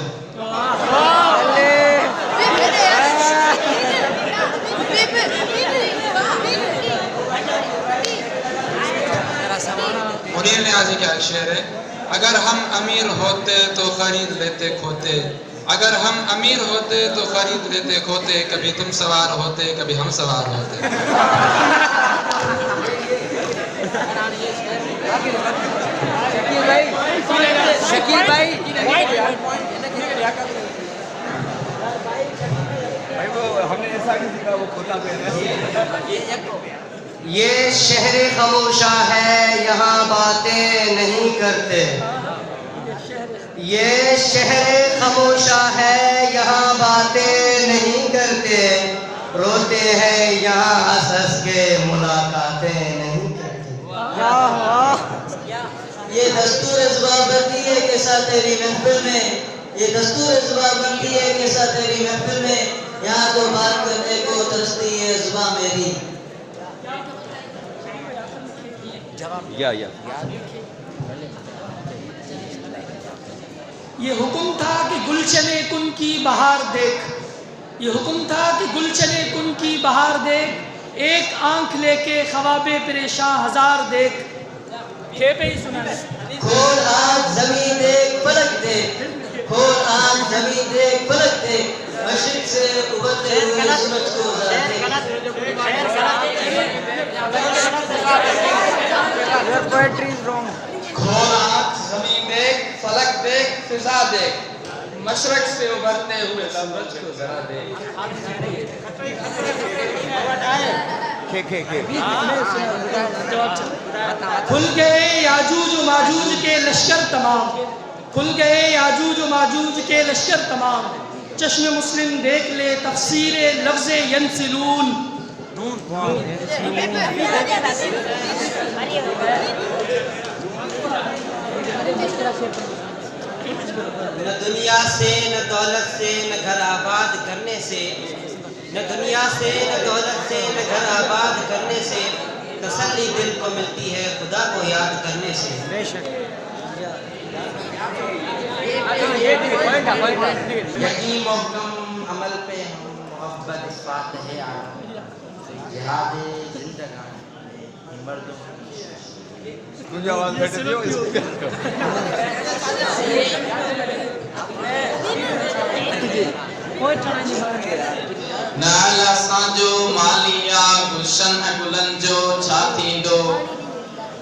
मुनीर नियाज़ी का एक शेर है, अगर हम अमीर होते तो खरीद लेते खोते, अगर हम अमीर होते तो खरीद लेते खोते, कभी तुम सवार होते कभी हम सवार होते। शकील भाई वो हमने SRTC का वो खोता पे ये शहर खामोशा है यहाँ बातें नहीं करते, ये शहर खामोशा है यहाँ बातें नहीं करते, रोते हैं यहाँ हंस हंस के मुलाकातें नहीं करते। ये दस्तूर ज़ुबान बनती है कि साथ तेरी महफिल में, ये दस्तूर ज़ुबान बनती है कि साथ तेरी महफिल में, यहाँ तो बात करने को तरसती है ज़ुबान मेरी। या ये हुक्म था कि गुलशने कुन की बहार देख, ये हुक्म था कि गुलशने कुन की बहार देख, एक आंख लेके ख्वाबे परेशान हजार देख। हे पे ही सुना है, खोल आँख ज़मीन देख फलक देख, खोल आँख ज़मीन देख फलक देख, मशरिक से उभरते हुए सूरज को जरा देख। खोल आँख ज़मीन देख फलक देख फिजा देख, मशरक से उभरते हुए सूरज को जरा देख। खुल गए याजूज माजूज के लश्कर तमाम, खुल गए याजूज माजूज के लश्कर तमाम, चश्मे मुस्लिम देख ले तफसीर लफ्ज़ यंसिलून, न दुनिया से न दौलत से न घर आबाद करने से, न दुनिया से न दौलत से न घर आबाद करने से तसल्ली दिल को मिलती है खुदा को याद करने से। यकीन मोहकम अमल पे हम मोहब्बत इस बात है जिहाद जिंदगानी मर्दों मुझे आवाज बैठे दियो नाला सांजो मालिया गुलशन गुलन जो छाती दो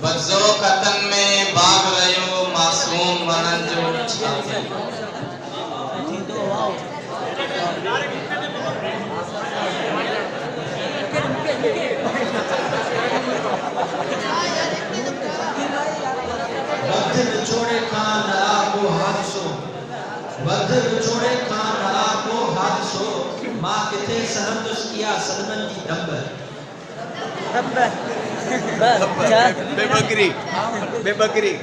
बगजो कतन में बाग रयो मासूम वनन जो छाती छोड़े खान नरा को हादसो वध छोड़े खान नरा को हादसो मां किथे सहंदुस किया सलमन जी बेबकरी बेबकरी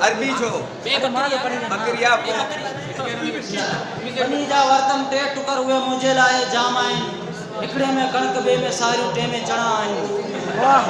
अरबी छो बकरिया बनी जा वर्तम टे टुकर हुए मुझे लाए जाम आइन इकड़े में कणक बे में सारियों टे में चणा आइन वाह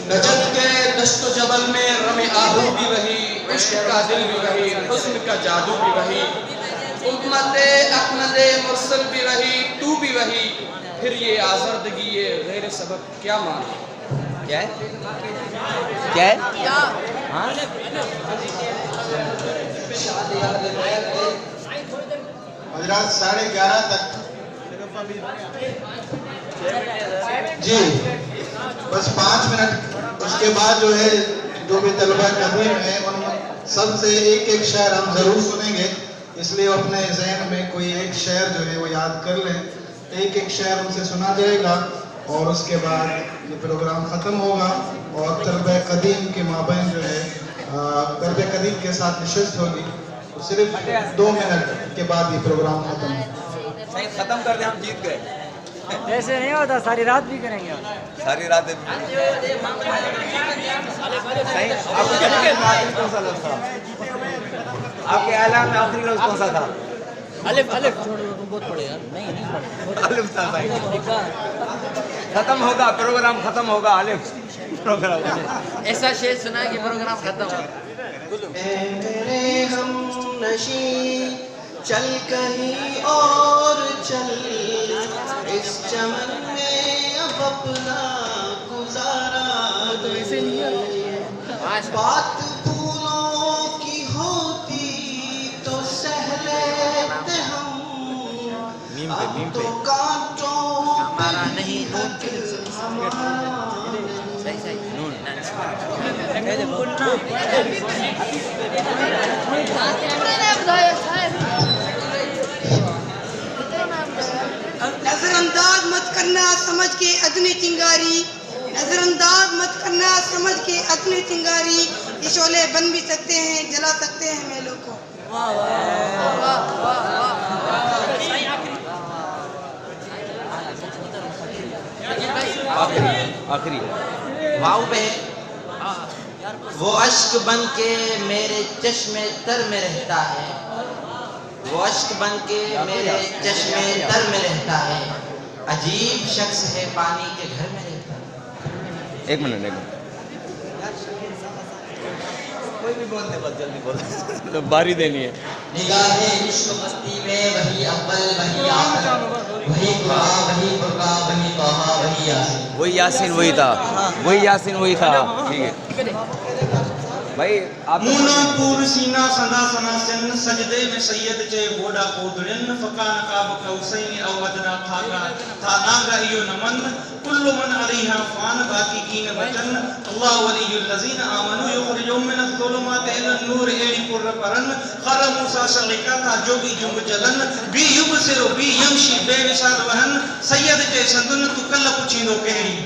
नजद के दश्तो जबल में रमे आहू भी वही, इश्क का दिल भी वही, हुस्न का जादू भी वही, उम्मते अहमदे मुरसल भी वही, तू भी वही, फिर ये आज़र्दगी ये गैर सबक क्या माने? क्या है? क्या है? हाँ? हजरात 11:30 तक जी बस 5 मिनट, उसके बाद जो है जो भी तलबा कदीम है उन सब से एक एक शेर हम ज़रूर सुनेंगे, इसलिए अपने जहन में कोई एक शेर जो है वो याद कर लें। एक एक शेर उनसे सुना जाएगा और उसके बाद ये प्रोग्राम ख़त्म होगा और तलबा कदीम के माबैन जो है तलबा कदीम के साथ नशिस्त होगी। तो सिर्फ 2 मिनट के बाद ये प्रोग्राम ख़त्म होगा। सही खत्म कर दे, हम जीत गए। ऐसे नहीं होता, सारी रात भी करेंगे, सारी रात सही। आपको क्या कौन सा लफ्ज़ था? आपके ऐलान में आखिरी लफ्ज़ कौन सा था? अलिफ अलिफ छोड़ दो, तुम बहुत पढ़े यार। नहीं अलिफ था भाई। खत्म होगा प्रोग्राम, खत्म होगा अलिफ प्रोग्राम। ऐसा शेर सुना कि प्रोग्राम खत्म हो। मेरे हम नशी चल कहीं और चल, इस चमन में अब अपना गुजारा बात फूलों की होती तो सहलेते हम तो कांटों हमारा नहीं नजरअंदाज मत करना समझ के अदनी चिंगारी, नजरअंदाज मत करना समझ के अदनी चिंगारी, ये शोले बन भी सकते हैं जला सकते हैं मेलों को। आखिरी वाव पे वो अश्क बन के मेरे चश्मे तर में रहता है, वो अश्क बन के मेरे चश्मे तर में रहता है, अजीब शख्स है पानी के घर में रहता है। एक मिनट कोई भी बोल दे, बस जल्दी बोल तो बारी देनी है। निगाहे इश्क मस्ती में वही अव्वल वही आखिर, वही कुरान, वही फुरकान, वही तोहा, वही यासीन। वही यासीन वही था, वही यासीन वही था। ठीक है भाई आप मूना पूर सीना सदा सना सन सजदे में सैयद चे बोडा कोदरिन फकान काब कौसैन औ अदना थागा था नागा इयो नमन कुल्लु मन अलैहा फान बाकी कीन वचन अल्लाह वलियुल लजीन आमनु युखरिजुम मिन अज़्ज़ुलुमात इला नूर एड़ी पुर परन खर मूसा सलिका था जोगी जुग जलन बी युबसिरु बी यमशी बेविसार वहन सैयद चे संदुन तु कल पुछींदो केड़ी।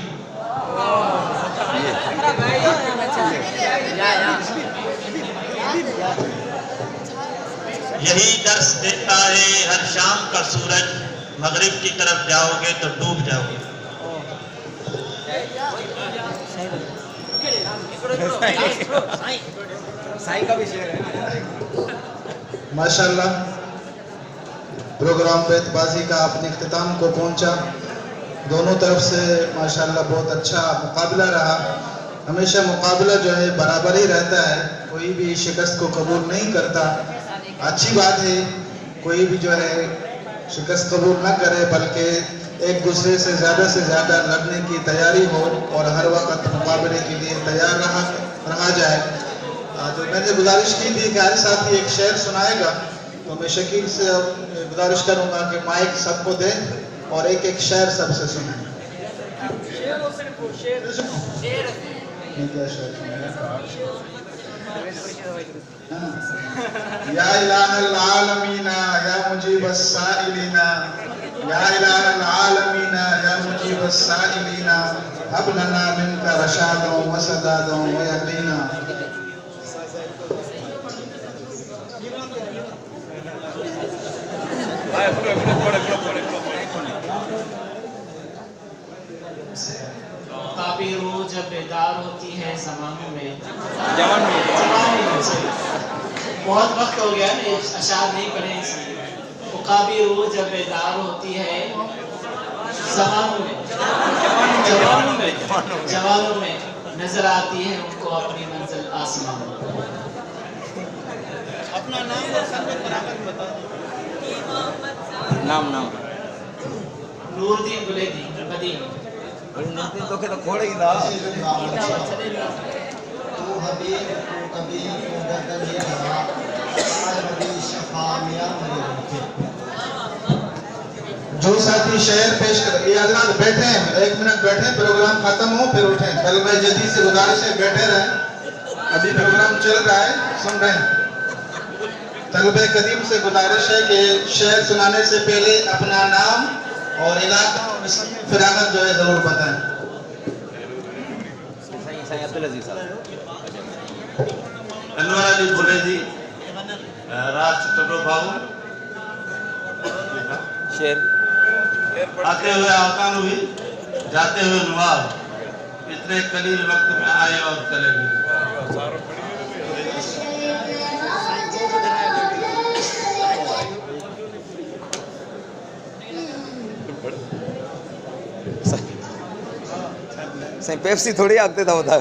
यही दर्श देता है हर शाम का सूरज, मगरिब की तरफ जाओगे तो डूब जाओगे। माशाल्लाह प्रोग्राम बेतबाजी का अपने इख्तिताम को पहुंचा। दोनों तरफ से माशाल्लाह बहुत अच्छा मुकाबला रहा। हमेशा मुकाबला जो है बराबर ही रहता है, कोई भी शिकस्त को कबूल नहीं करता। अच्छी बात है कोई भी जो है शिकस्त कबूल ना करे, बल्कि एक दूसरे से ज़्यादा लड़ने की तैयारी हो और हर वक्त मुकाबले के लिए तैयार रहा जाए। तो मैंने गुजारिश की थी कि हर साथी एक शेर सुनाएगा, तो मैं शकील से गुजारिश करूँगा कि माइक सबको दें और एक एक शेर सबसे सुने। या इलाहल आलमीना या मुजीबस साइलिना, या इलाहल आलमीना या मुजीबस साइलिना, हब लना मिनका रशादों व सदादों व यकीना। काफी रोज जब बेदार होती है ज़मानों में, बहुत वक्त हो गया ना अशार नहीं पढ़े इसलिए। वो काफी रोज जब बेदार होती है जवानों में नजर आती है उनको अपनी मंजिल आसमान में। अपना नाम और संगत बराबर बता दो। नाम नूरदीन गुलेदी कदीम तो के तो खोड़े ही ना। जो साथी शेर पेश कर, ये हजरात बैठे हैं, 1 मिनट बैठे, प्रोग्राम खत्म हो फिर उठें। तलबे जदीद से गुजारिश है बैठे रहें, अभी प्रोग्राम चल रहा है, सुन रहे हैं। तलबे कदीम से गुजारिश है कि शेर सुनाने से पहले अपना नाम और इलाका और फिरागत जो है जरूर बताएं। अनवर अली बुलेदी, राज टटो बाबू, शेर आते हुए आकान हुई, जाते हुए नवाब, इतने कलील वक्त में आए और चले गए। सही पेप्सी थोड़ी आगते था बता।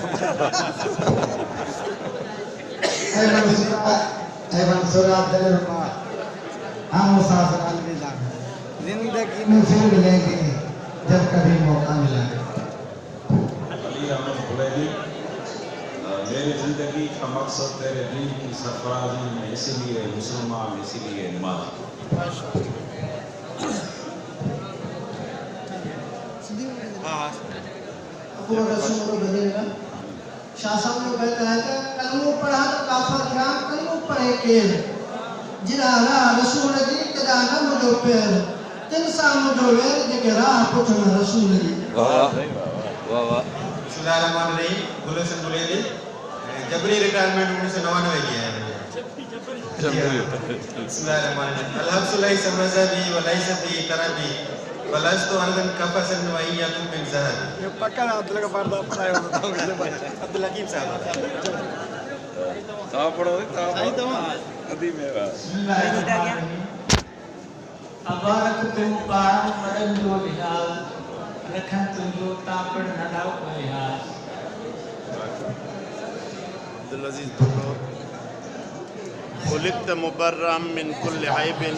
हम मुसाफिर अलविदा, जिंदगी में फिर मिलेंगे जब कभी मौका मिला। मेरी जिंदगी का मकसद तेरे दीन की सरफराजी में, इसीलिए मुसलमान, इसीलिए नमाज। शाह साहब ने कहता है कि कलमो पढ़ा तो काफर क्या, कलमो पढ़े केल जिराना रसूल जी तेराना मुझो पेर तिन सा मुझो वेर जेके राह पुछण रसूल जी। वाह वाह। बिस्मिल्लाहिर्रहमानिर्रहीम। गुलशन बुलेदी, जबरी रिटायरमेंट 1999 की है। बिस्मिल्लाहिर्रहमानिर्रहीम। अलहम्दुलिल्लाह समज़बी व लैसा फी तरबी वलस्तु अरदन कफसन व इय्याकुम बिन ज़हर। ये पक्का अब्दुल्ला का पर्दा पढ़ाया होता है अब्दुल हकीम साहब। साहब पढ़ो अभी मेरा अबारक तू पाण मरन जो लिहाज रखन तुझो तापड़ नडाव को लिहाज। अब्दुल अजीज बोलो। खुलिक़्त मुबर्रम मिन कुल्लि ऐबिन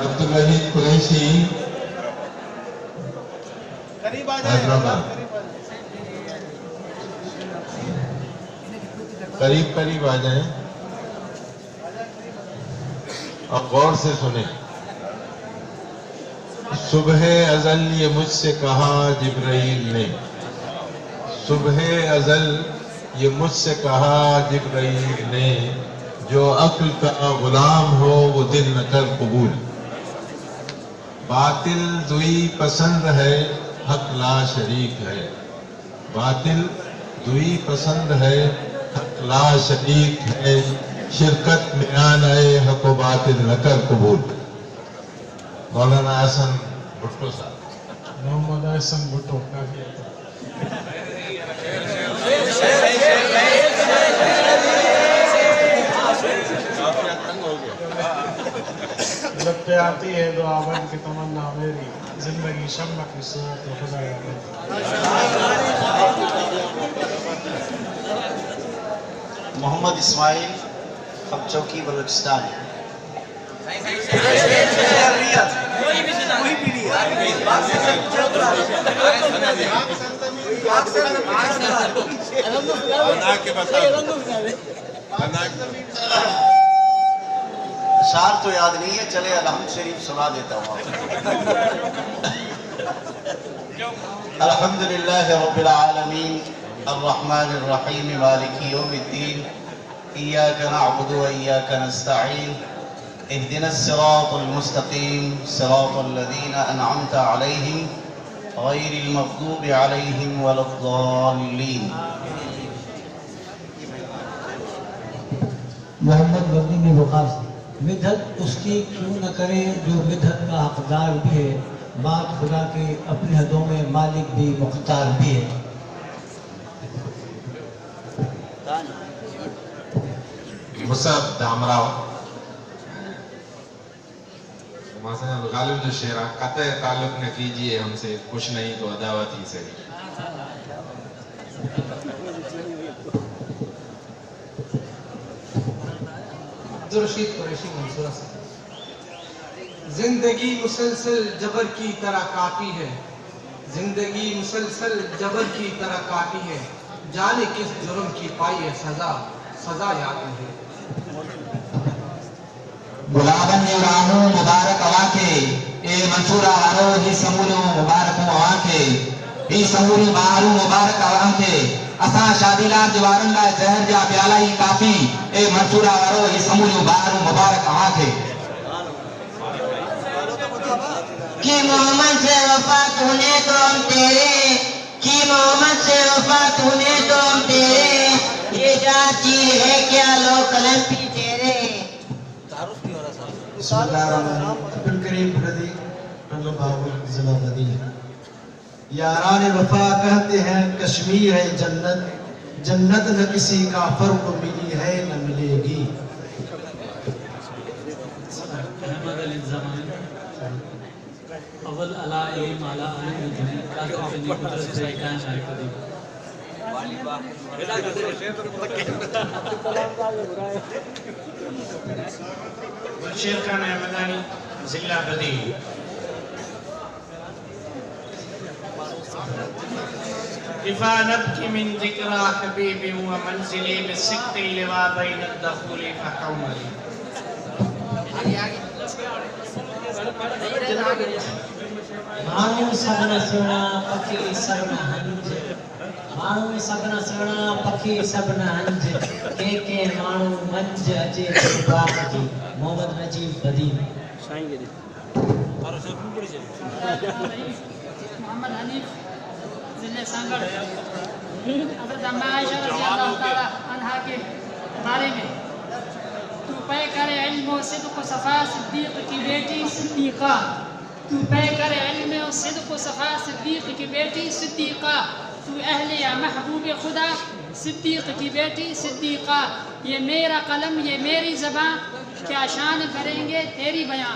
अब्दुल वहीद कुरैशी हैदराबाद। करीब करीब आ जाए और गौर से सुने। सुबह अजल ये मुझसे कहा जिब्राइल ने, सुबह अजल ये मुझसे कहा जिब्राइल ने, जो अक्ल का गुलाम हो वो दिल न कर कबूल। बातिल दुई पसंद है हक ला शरीक है, बातिल दुई पसंद है हक ला शरीक है, शिरकत में आना है हक व बातिल न कर कबूल। मौलाना हसन भुट्टो साहब। मोहम्मद हसन भुट्टो जब पे आती है दुआ बन की तमन्ना मेरी, जिंदगी शम्मा की सूरत तो खुदा मोहम्मद इस्माइल खबचौकी बलूचिस्तान। अशार तो याद नहीं है, चले अलहम्द शरीफ सुना देता हूँ। अल्हम्दुलिल्लाह रब्बिल आलमीन अर्रहमानिर रहीम मालिकी यौमिद्दीन इय्याका नअबुदु व इय्याका नस्तईन इहदिनस सिरातल मुस्तकीम सिरातल लज़ीना अनअमता अलैहिम गैरिल मग़दूबि अलैहिम वलद्दाल्लीन। मोहम्मद मदनी बुखार से। मिदहत उसकी क्यों न करें जो मिदहत का हकदार भी है, बात खुदा के अपनी हदों में मालिक भी मुख्तार भी है। मुसअब दामराव गालिब जो शेरा कतई ताल्लुक न कीजिए हमसे, कुछ नहीं तो अदावत ही सही। अब्दुल कुरैशी मंसूरा से। जिंदगी मुसलसल जबर की तरह काटी है, जिंदगी मुसलसल जबर की तरह काटी है, जाने किस जुर्म की पाई है सजा, सजा याद नहीं। गुलाबन रानो मुबारक अवाके ए मंसूरा वारो ही समूरो मुबारक अवाके ही समूरी मारू मुबारक अवाके असा शादीला दीवारन ला जहर जा प्याला ही काफी ए मंसूरा वारो ही समूरी मारू मुबारक अवाके। कि मोहम्मद से वफा तूने तो हम तेरे, कि मोहम्मद से वफा तूने तो हम तेरे, ये जाती है क्या लो कलम पी तेरे। अब्दुल करीम प्रदीप जिला मदीना। यारान वफा कहते हैं कश्मीर है जन्नत, जन्नत न किसी काफर को मिली है न मिलेगी। अव्वल अला इल्म अला अली दुनी का अपनी कुदरत से कायम है कभी। बशीर खान अहमदानी जिला बदी। इफ़ा नबकी मिन ज़िक्रा हबीबी व मंज़िली बिसिक्ति लिवा बैन अद-दख़ूली फहौमली। मानू सबना सुना पखी सबना हंज, मानू सबना सुना पखी सबना हंज, के मानू मंज अचे बाकी। मोहम्मद नजीब बदी। मोहम्मद हनीफ जिले सांगड़। हज़रत अम्मा आयशा रज़ियल्लाहु ताला अन्हा के बारे में, तू पे करे इल्म व सिद्क़ व सफ़ा सिद्दीक़ की बेटी सिद्दीक़ा, तू पे करे इल्म व सिद्क़ व सफ़ा सिद्दीक़ की बेटी सिद्दीक़ा, तू अहले या महबूब खुदा सिद्दीक़ की बेटी सिद्दीक़ा। ये मेरा कलम ये मेरी ज़बां क्या शान करेंगे तेरी बयां,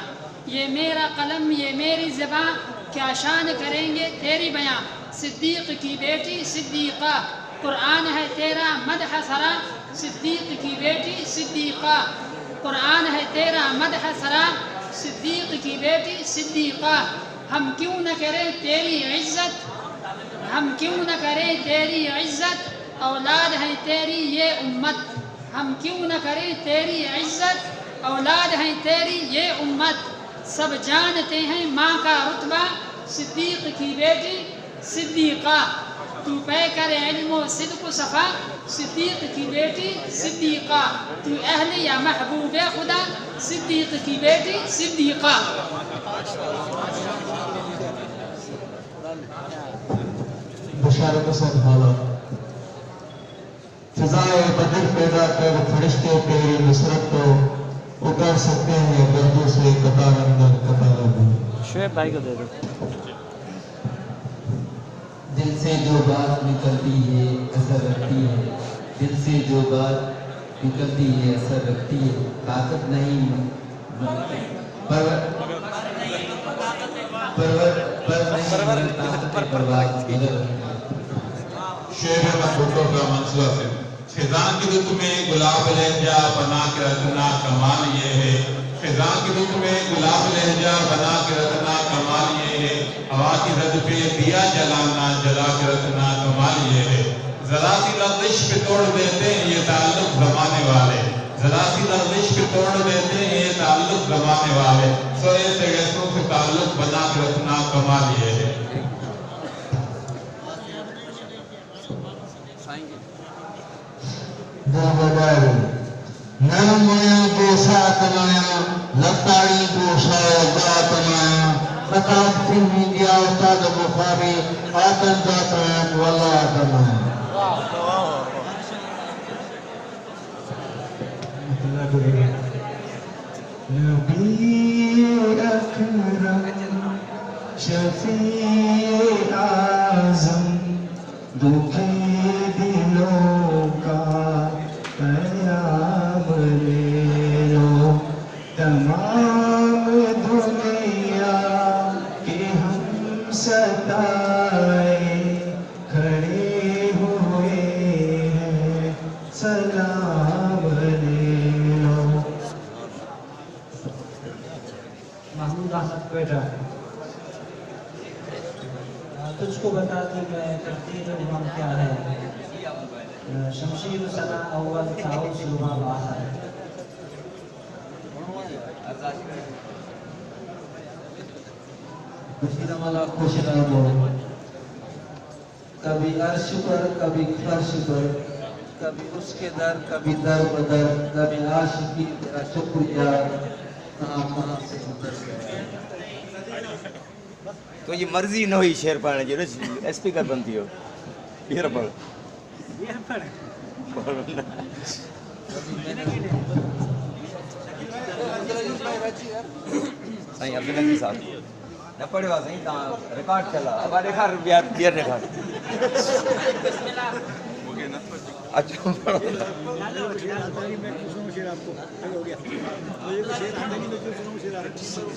ये मेरा कलम ये मेरी ज़बां, क्या शान करेंगे तेरी बयां। सिद्दीक की बेटी सिद्दीक़ा, कुरान है तेरा मदह सरा, सिद्दीक की बेटी सिद्दीक़ा, कुरान है तेरा मदह सरा, सिद्दीक की बेटी सिद्दीक़ा। हम क्यों न करें तेरी इज्जत, हम क्यों न करें तेरी इज्जत, औलाद है तेरी ये उम्मत। हम क्यों न करें तेरी इज्जत, औलाद है तेरी ये उम्मत। सब जानते हैं माँ का रुतबा, सिद्दीक की बेटी सिद्दीक़ा। तू पे करे इल्म व सिद्क़ सफ़ा, सिद्दीक की बेटी सिद्दीक़ा। तू अहले या महबूब खुदा, सिद्दीक की बेटी सिद्दीक़ा। बशारत सब हालत फिजाए बदर पैदा कर फरिश्ते तेरी नुसरत को उतार सकते हैं गर्दों से कतार अंदर कतार अंदर। शुएब भाई को दे दो। दिल से जो बात निकलती है असर रखती है, दिल से जो बात निकलती है असर रखती है। ताकत नहीं शेर भुट्टो का मंसूरा से खिजां की रुत में गुलाब लहजा बना के रखना कमाल ये है। खिजां की रुत में गुलाब लहजा बना के रखना कमाल ये है। हवा की रद पे दिया जलाना जला के रखना कमाल ये है। जरा सी लफ्ज़ पे तोड़ देते हैं ये ताल्लुक जमाने वाले, जरा सी लफ्ज़ पे तोड़ देते हैं ये ताल्लुक जमाने वाले। सोए से गैसों से ताल्लुक बना के रखना कमाल ये है। नरम माया गोसा तमाया लताड़ी गोसा गा तमाया खताब फिर मीडिया उस्ताद बुखारी आतन जातन वाला तमाया। नबी अकरम शफी आज़म दुखे दिलों का कयाम ले लो। तमाम दुनिया के हम सताए खड़े हुए हैं सलाम ले लो। महमूद अहमद बेटा तुझको बता दूं मैं तरतीब इमाम क्या है। शमशीर सना अव्वल ताऊ शुरुआ बाहर। खुशीरमला खुश रहो, कभी अर्श पर कभी फर्श पर, कभी उसके दर कभी दर बदर, कभी आशिकी तेरा शुक्रिया कहाँ से तो ये मर्जी न हुई शेर पढ़ने जो स्पीकर बनती हो ईयर पढ़ सही अब्दुल के साथ न पढ़ेगा सही ता रिकॉर्ड चला अब देखा बियर बियर ने खा अच्छा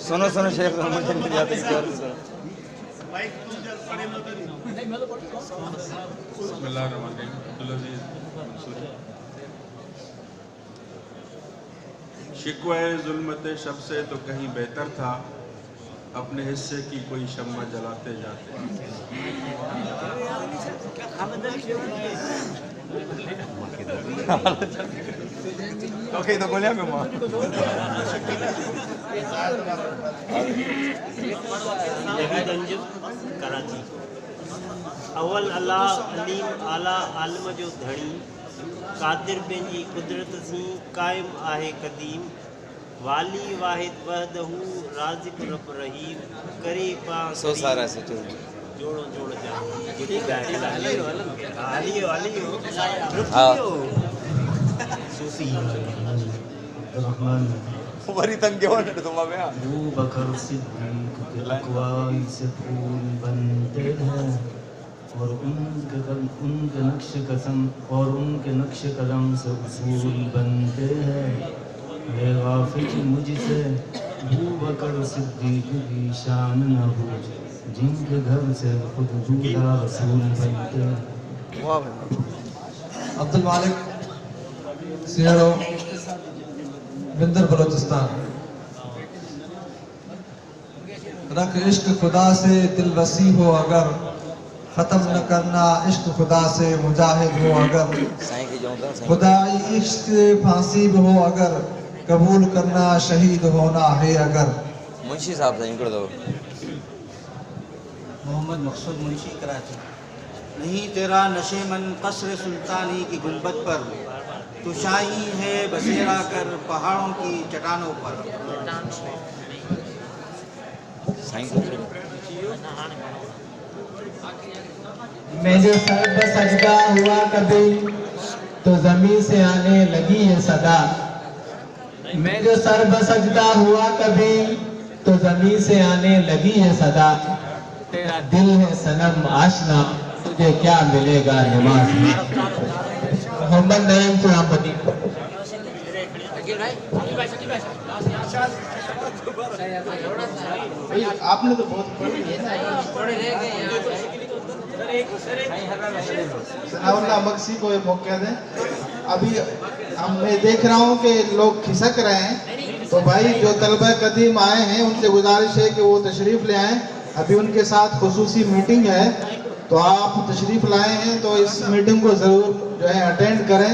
सुनो सुनो शेर मुझे नहीं जाते शिकवे जुल्मत शब से तो कहीं बेहतर था, अपने हिस्से की कोई शम्मा जलाते जाते। ओके तो बोलिया मैं मां कराची। अव्वल अल्लाह अलीम आला आलम जो धणी, कादिर पंहिंजी कुदरत सी कायम आहे कदीम। वाली वाहिद वहदहू राज़िक रब रहीम, करे पा सो सारा से जोड़ो जोड़ जा ये गाय आलियो आलियो सूफी रहमान वरी तंग क्यों है तुम अब यहां वो बकर सिद्दीक के अक़वाल से फूल बनते हैं और उनके नक्श कसम और उनके नक्श कदम से उसूल बनते हैं। ले गाफिल मुझसे अबू बकर सिद्दीक की शान न हो, जिनके घर से खुद दूल्हा रसूल बनते। अब्दुल मालिक सियारो बिंदर बलोचिस्तान। रख इश्क खुदा से दिल वसी हो अगर, ख़त्म न करना इश्क खुदा से मुजाहिद हो अगर, खुदाई इश्क फांसी भी हो अगर, कबूल करना शहीद होना है अगर। मुंशी साहब से इनको दो। मोहम्मद मकसूद मुंशी कराची। नहीं तेरा नशेमन कसर सुल्तानी की गुंबद पर, तू शाही है बसेरा कर पहाड़ों की चट्टानों पर। मैं जो सर पे सजदा हुआ कभी तो जमीन से आने लगी है सदा। मैं जो सर पे सजदा हुआ कभी तो जमीन से आने लगी है सदा। तेरा दिल है सनम आशना, तुझे क्या मिलेगा नमाज में। मोहम्मद नईम चुरापति। आपने तो बहुत सनाउल्लाह मक्सी को ये मौका दें। अभी मैं देख रहा हूँ कि लोग खिसक रहे हैं, तो भाई जो तलबा कदीम आए हैं उनसे गुजारिश है कि वो तशरीफ़ ले आएँ। अभी उनके साथ खुसूसी मीटिंग है, तो आप तशरीफ़ लाए हैं तो इस मीटिंग को ज़रूर जो है अटेंड करें।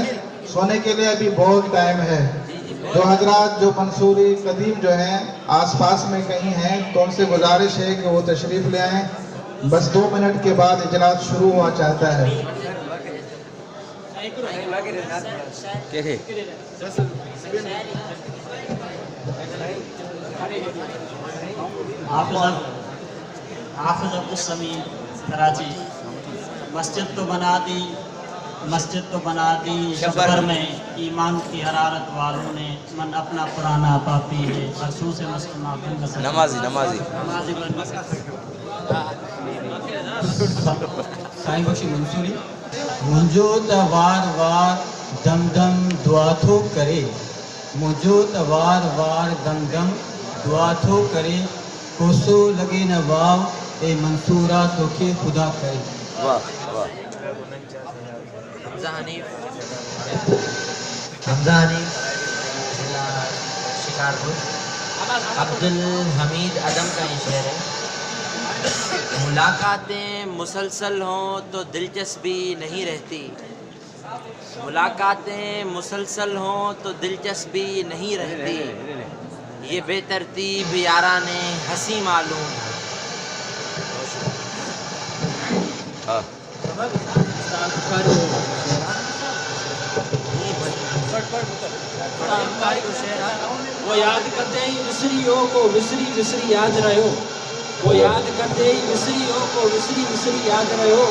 सोने के लिए अभी बहुत टाइम है। जो हजरात जो मंसूरी कदीम जो हैं आसपास में कहीं हैं, तो उनसे गुजारिश है कि वो तशरीफ़ ले आएँ। बस 2 मिनट के बाद इजलास शुरू हुआ चाहता है। हाफिज़ अब्दुल समीम कराची। मस्जिद तो बना दी, मस्जिद तो बना दी शबर में, ईमान की हरारत वालों ने मन अपना पुराना पापी है अरसों से मुस्लिम नमाजी नमाजी साईं बख्शी मंसूरी। मुझो त वार वार दम दम दुआ थो करे, मुझो त वार वार दम दम दुआ थो करे, कोसो लगे न वाव ए मंसूरा तोखे खुदा करे। वाह वाह। हमजा हनीफ जिला शिकारपुर। अब्दुल हमीद अदम का ये शेर है। मुलाकातें मुसलसल हों तो दिलचस्पी नहीं रहती, मुलाकातें मुसलसल हों तो दिलचस्पी नहीं रहती, ये बेतरतीब याराने हंसी मालूम। वो याद करते ही विसरियों को विसरी विसरी याद रहो, वो याद करते ही विसरियों को विसरी विसरी याद रहो,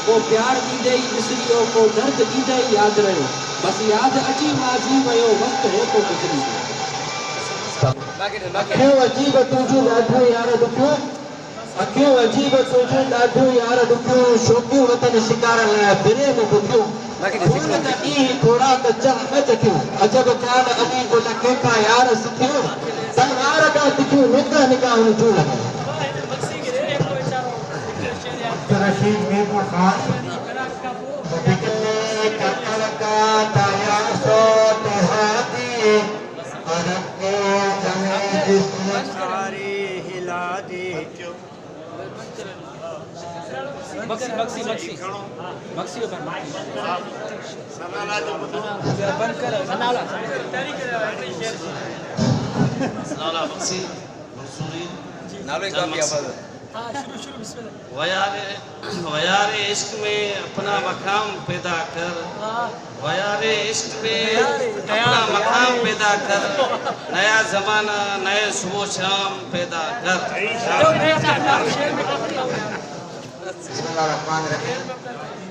वो प्यार दीदे ही विसरियों को दर्द दीदे ही याद रहो, बस याद अची माजी वयो वक्त है को गुजरी। अखियों अजीब तुझो ॾाढो यार ॾुखियो, अखियों अजीब तुझो ॾाढो यार ॾुखियो, शौक़ियो वतन शिकार लाइ बिरे में बुधियो, थोड़ा कच्चा न चखियो, अजब कान अली को लखे का यार सिखियो, तलवार का तिखियो निगाह निगाह जो लगा। रशीद मीरपुर खान। कमल का ताया सो तुहादी, अरब के जमे जिस्म सारे हिला दे। बक्सी बक्सी बक्सी बक्सी बंद कर सनाउल्लाह बक्सी मंसूरी। नालो काफी आवाज। हां शुरू शुरू बिस्मिल्लाह। वयारे इश्क में अपना मकाम पैदा कर, वयारे इश्क में अपना मकाम पैदा कर, नया जमाना नए सुबह शाम पैदा कर।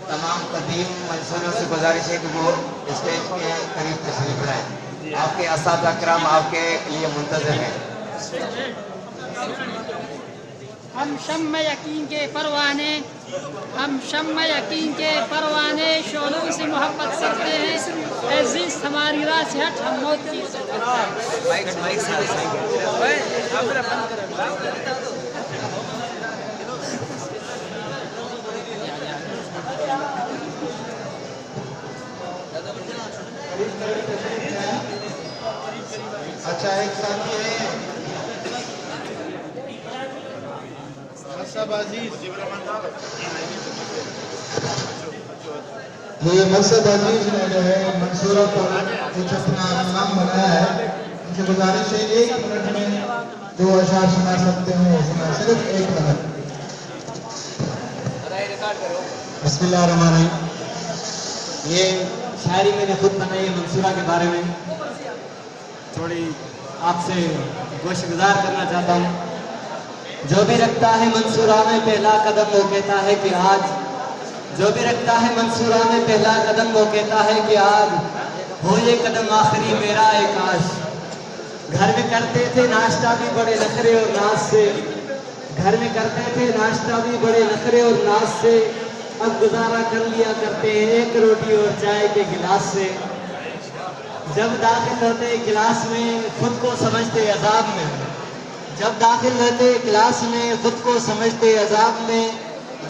तमाम कदीम मंसूरों से गुजारिश है कि वो स्टेज के करीब तशरीफ लाएं। आपके असातिज़ा किराम आपके लिए मुंतज़िर हैं। हम शम्म यकीन के परवाने, हम शम्म यकीन के परवाने, शोलों से मोहब्बत करते हैं। अज़ीज़ हमारे हमारी राह से हट, हम मौत की अच्छा, एक साथी है ये मकसद अजीज ने जो है मंसूरा पर कुछ अपना नाम बनाया है। उनसे गुजारिश है 1 मिनट में 2 अशार सुना सकते हो, सुना सिर्फ 1 मिनट। बिस्मिल्लाहिर्रहमानिर्रहीम। ये शायरी मैंने खुद बनाई है मंसूरा के बारे में, थोड़ी आपसे गोशगुजार करना चाहता हूँ। जो भी रखता है मंसूरा में पहला कदम वो कहता है कि आज, जो भी रखता है मंसूरा में पहला कदम वो कहता है कि आज हो ये कदम आखिरी मेरा एक आश। घर में करते थे नाश्ता भी बड़े नखरे और नाज से, घर में करते थे नाश्ता भी बड़े नखरे और नाज से, अब गुजारा कर लिया करते हैं 1 रोटी और चाय के गिलास से। जब दाखिल होते क्लास में खुद को समझते अजाब में, जब दाखिल होते क्लास में खुद को समझते अजाब में,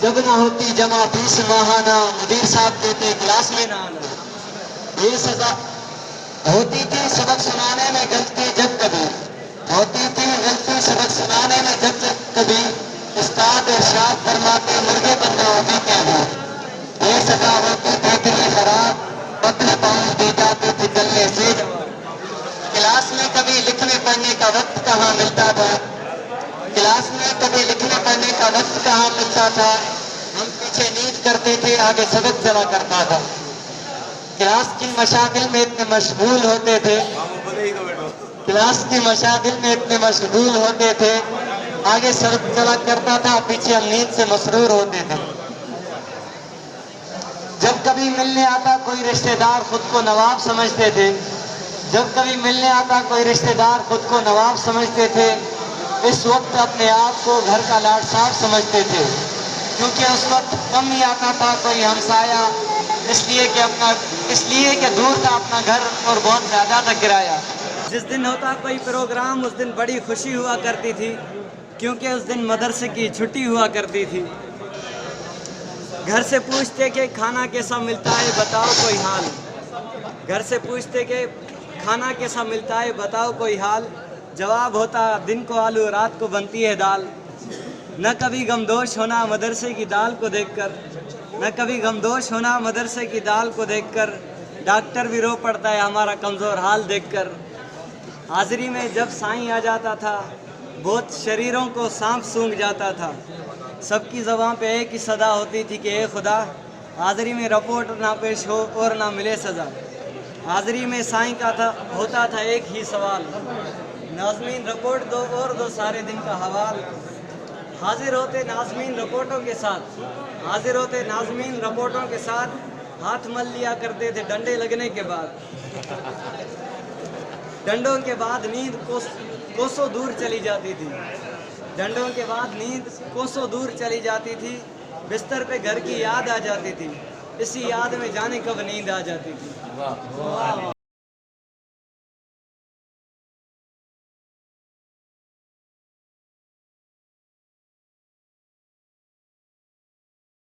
जब ना होती जमा फीस माहाना मुदीर साहब देते क्लास में ना आना। ये सजा होती थी सबक सुनाने में गलती जब कभी, होती थी गलती सबक सुनाने में जब कभी, उस्ताद इरशाद फरमाते मुर्गे बंदे होती क्या हो। ये सजा होती थी इतनी खराब, पतले पाँव दी जाती थी जलने से। क्लास में कभी लिखने पढ़ने का वक्त कहाँ मिलता था, क्लास में कभी लिखने पढ़ने का वक्त कहाँ मिलता था। हम पीछे नींद करते थे, आगे सबक चला करता था। क्लास की मशागिल में इतने मशगूल होते थे, क्लास की मशागिल में इतने मशगूल होते थे, आगे सबक चला करता था, पीछे हम नींद से मसरूर होते थे। जब कभी मिलने आता कोई रिश्तेदार खुद को नवाब समझते थे, जब कभी मिलने आता कोई रिश्तेदार खुद को नवाब समझते थे। इस वक्त अपने आप को घर का लाड साहब समझते थे, क्योंकि उस वक्त कम ही आता था कोई हमसाया, इसलिए कि दूर था अपना घर और बहुत ज़्यादा था किराया। जिस दिन होता कोई प्रोग्राम उस दिन बड़ी खुशी हुआ करती थी, क्योंकि उस दिन मदरसे की छुट्टी हुआ करती थी। घर से पूछते कि खाना कैसा मिलता है बताओ कोई हाल, घर से पूछते कि खाना कैसा मिलता है बताओ कोई हाल। जवाब होता दिन को आलू रात को बनती है दाल। न कभी गमदोश होना मदरसे की दाल को देखकर, न कभी गमदोश होना मदरसे की दाल को देखकर। डॉक्टर भी रो पड़ता है हमारा कमज़ोर हाल देखकर। हाजिरी में जब साईं आ जाता था, बहुत शरीरों को सांप सूंघ जाता था। सबकी ज़बान पे एक ही सदा होती थी कि ए खुदा, हाजिरी में रिपोर्ट ना पेश हो और ना मिले सज़ा। हाजिरी में साईं का होता था एक ही सवाल, नाज़मीन रिपोर्ट दो और दो सारे दिन का हवाल। हाजिर होते नाज़मीन रिपोर्टों के साथ, हाजिर होते नाज़मीन रिपोर्टों के साथ, हाथ मल लिया करते थे डंडे लगने के बाद। डंडों के बाद नींद कोसों दूर चली जाती थी, डंडों के बाद नींद कोसों दूर चली जाती थी। बिस्तर पे घर की याद आ जाती थी, इसी याद में जाने कब नींद आ जाती थी। वाह वाह।